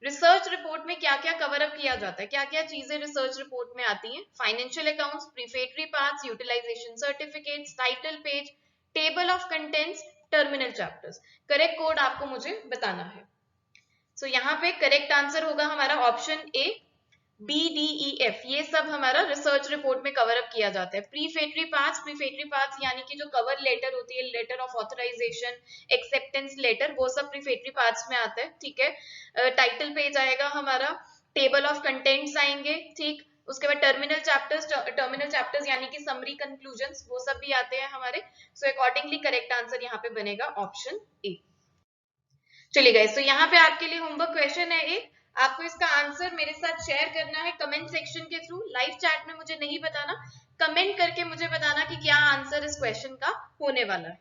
रिसर्च रिपोर्ट में क्या क्या कवर अप किया जाता है, क्या क्या चीजें रिसर्च रिपोर्ट में आती हैं, financial accounts, prefatory parts, utilisation certificates, title page, table of contents, terminal chapters. Correct code आपको मुझे बताना है। सो यहाँ पे करेक्ट आंसर होगा हमारा option A, B, D, E, F, ये सब हमारा रिसर्च रिपोर्ट में कवर अप किया जाता है। प्रीफेटरी पार्ट्स यानी कि जो कवर लेटर होती है, letter of authorization, acceptance letter, वो सब प्रीफेटरी पार्ट्स में आता है, ठीक है। टाइटल पेज आएगा हमारा, टेबल ऑफ कंटेंट्स आएंगे, ठीक। उसके बाद टर्मिनल चैप्टर्स यानी कि समरी कंक्लूजन्स, वो सब भी आते हैं हमारे। सो अकॉर्डिंगली करेक्ट आंसर यहाँ पे बनेगा ऑप्शन ए। चलिए गाइस, तो यहाँ पे आपके लिए होमवर्क क्वेश्चन है एक, आपको इसका आंसर मेरे साथ शेयर करना है कमेंट सेक्शन के थ्रू। लाइव चैट में मुझे नहीं बताना, कमेंट करके मुझे बताना कि क्या आंसर इस क्वेश्चन का होने वाला है।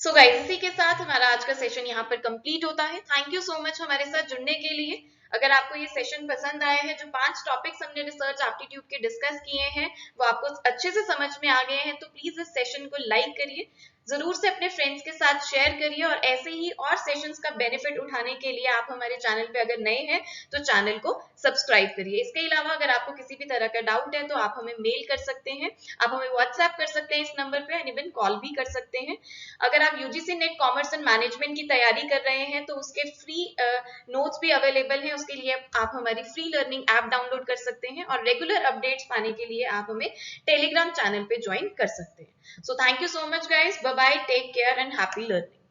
सो गाइस, इसी के साथ हमारा आज का सेशन यहाँ पर कंप्लीट होता है। थैंक यू सो मच हमारे साथ जुड़ने के लिए। अगर आपको ये सेशन पसंद आए हैं, जो 5 टॉपिक्स हमने रिसर्च एप्टीट्यूड के डिस्कस किए हैं वो आपको अच्छे से समझ में आ गए हैं, तो प्लीज इस सेशन को लाइक करिए, जरूर से अपने फ्रेंड्स के साथ शेयर करिए, और ऐसे ही और सेशंस का बेनिफिट उठाने के लिए आप हमारे चैनल पे अगर नए हैं तो चैनल को सब्सक्राइब करिए। इसके अलावा अगर आपको किसी भी तरह का डाउट है तो आप हमें मेल कर सकते हैं, आप हमें व्हाट्सएप कर सकते हैं इस नंबर पे, एंड इवन कॉल भी कर सकते हैं। अगर आप UGC net commerce and management की तैयारी कर रहे हैं तो उसके फ्री नोट्स भी अवेलेबल हैं, उसके लिए आप हमारी फ्री लर्निंग ऐप डाउनलोड कर सकते हैं, और रेगुलर अपडेट्स पाने के लिए आप हमें टेलीग्राम चैनल पे ज्वाइन कर सकते हैं। So thank you so much guys. Bye bye. Take care and happy learning.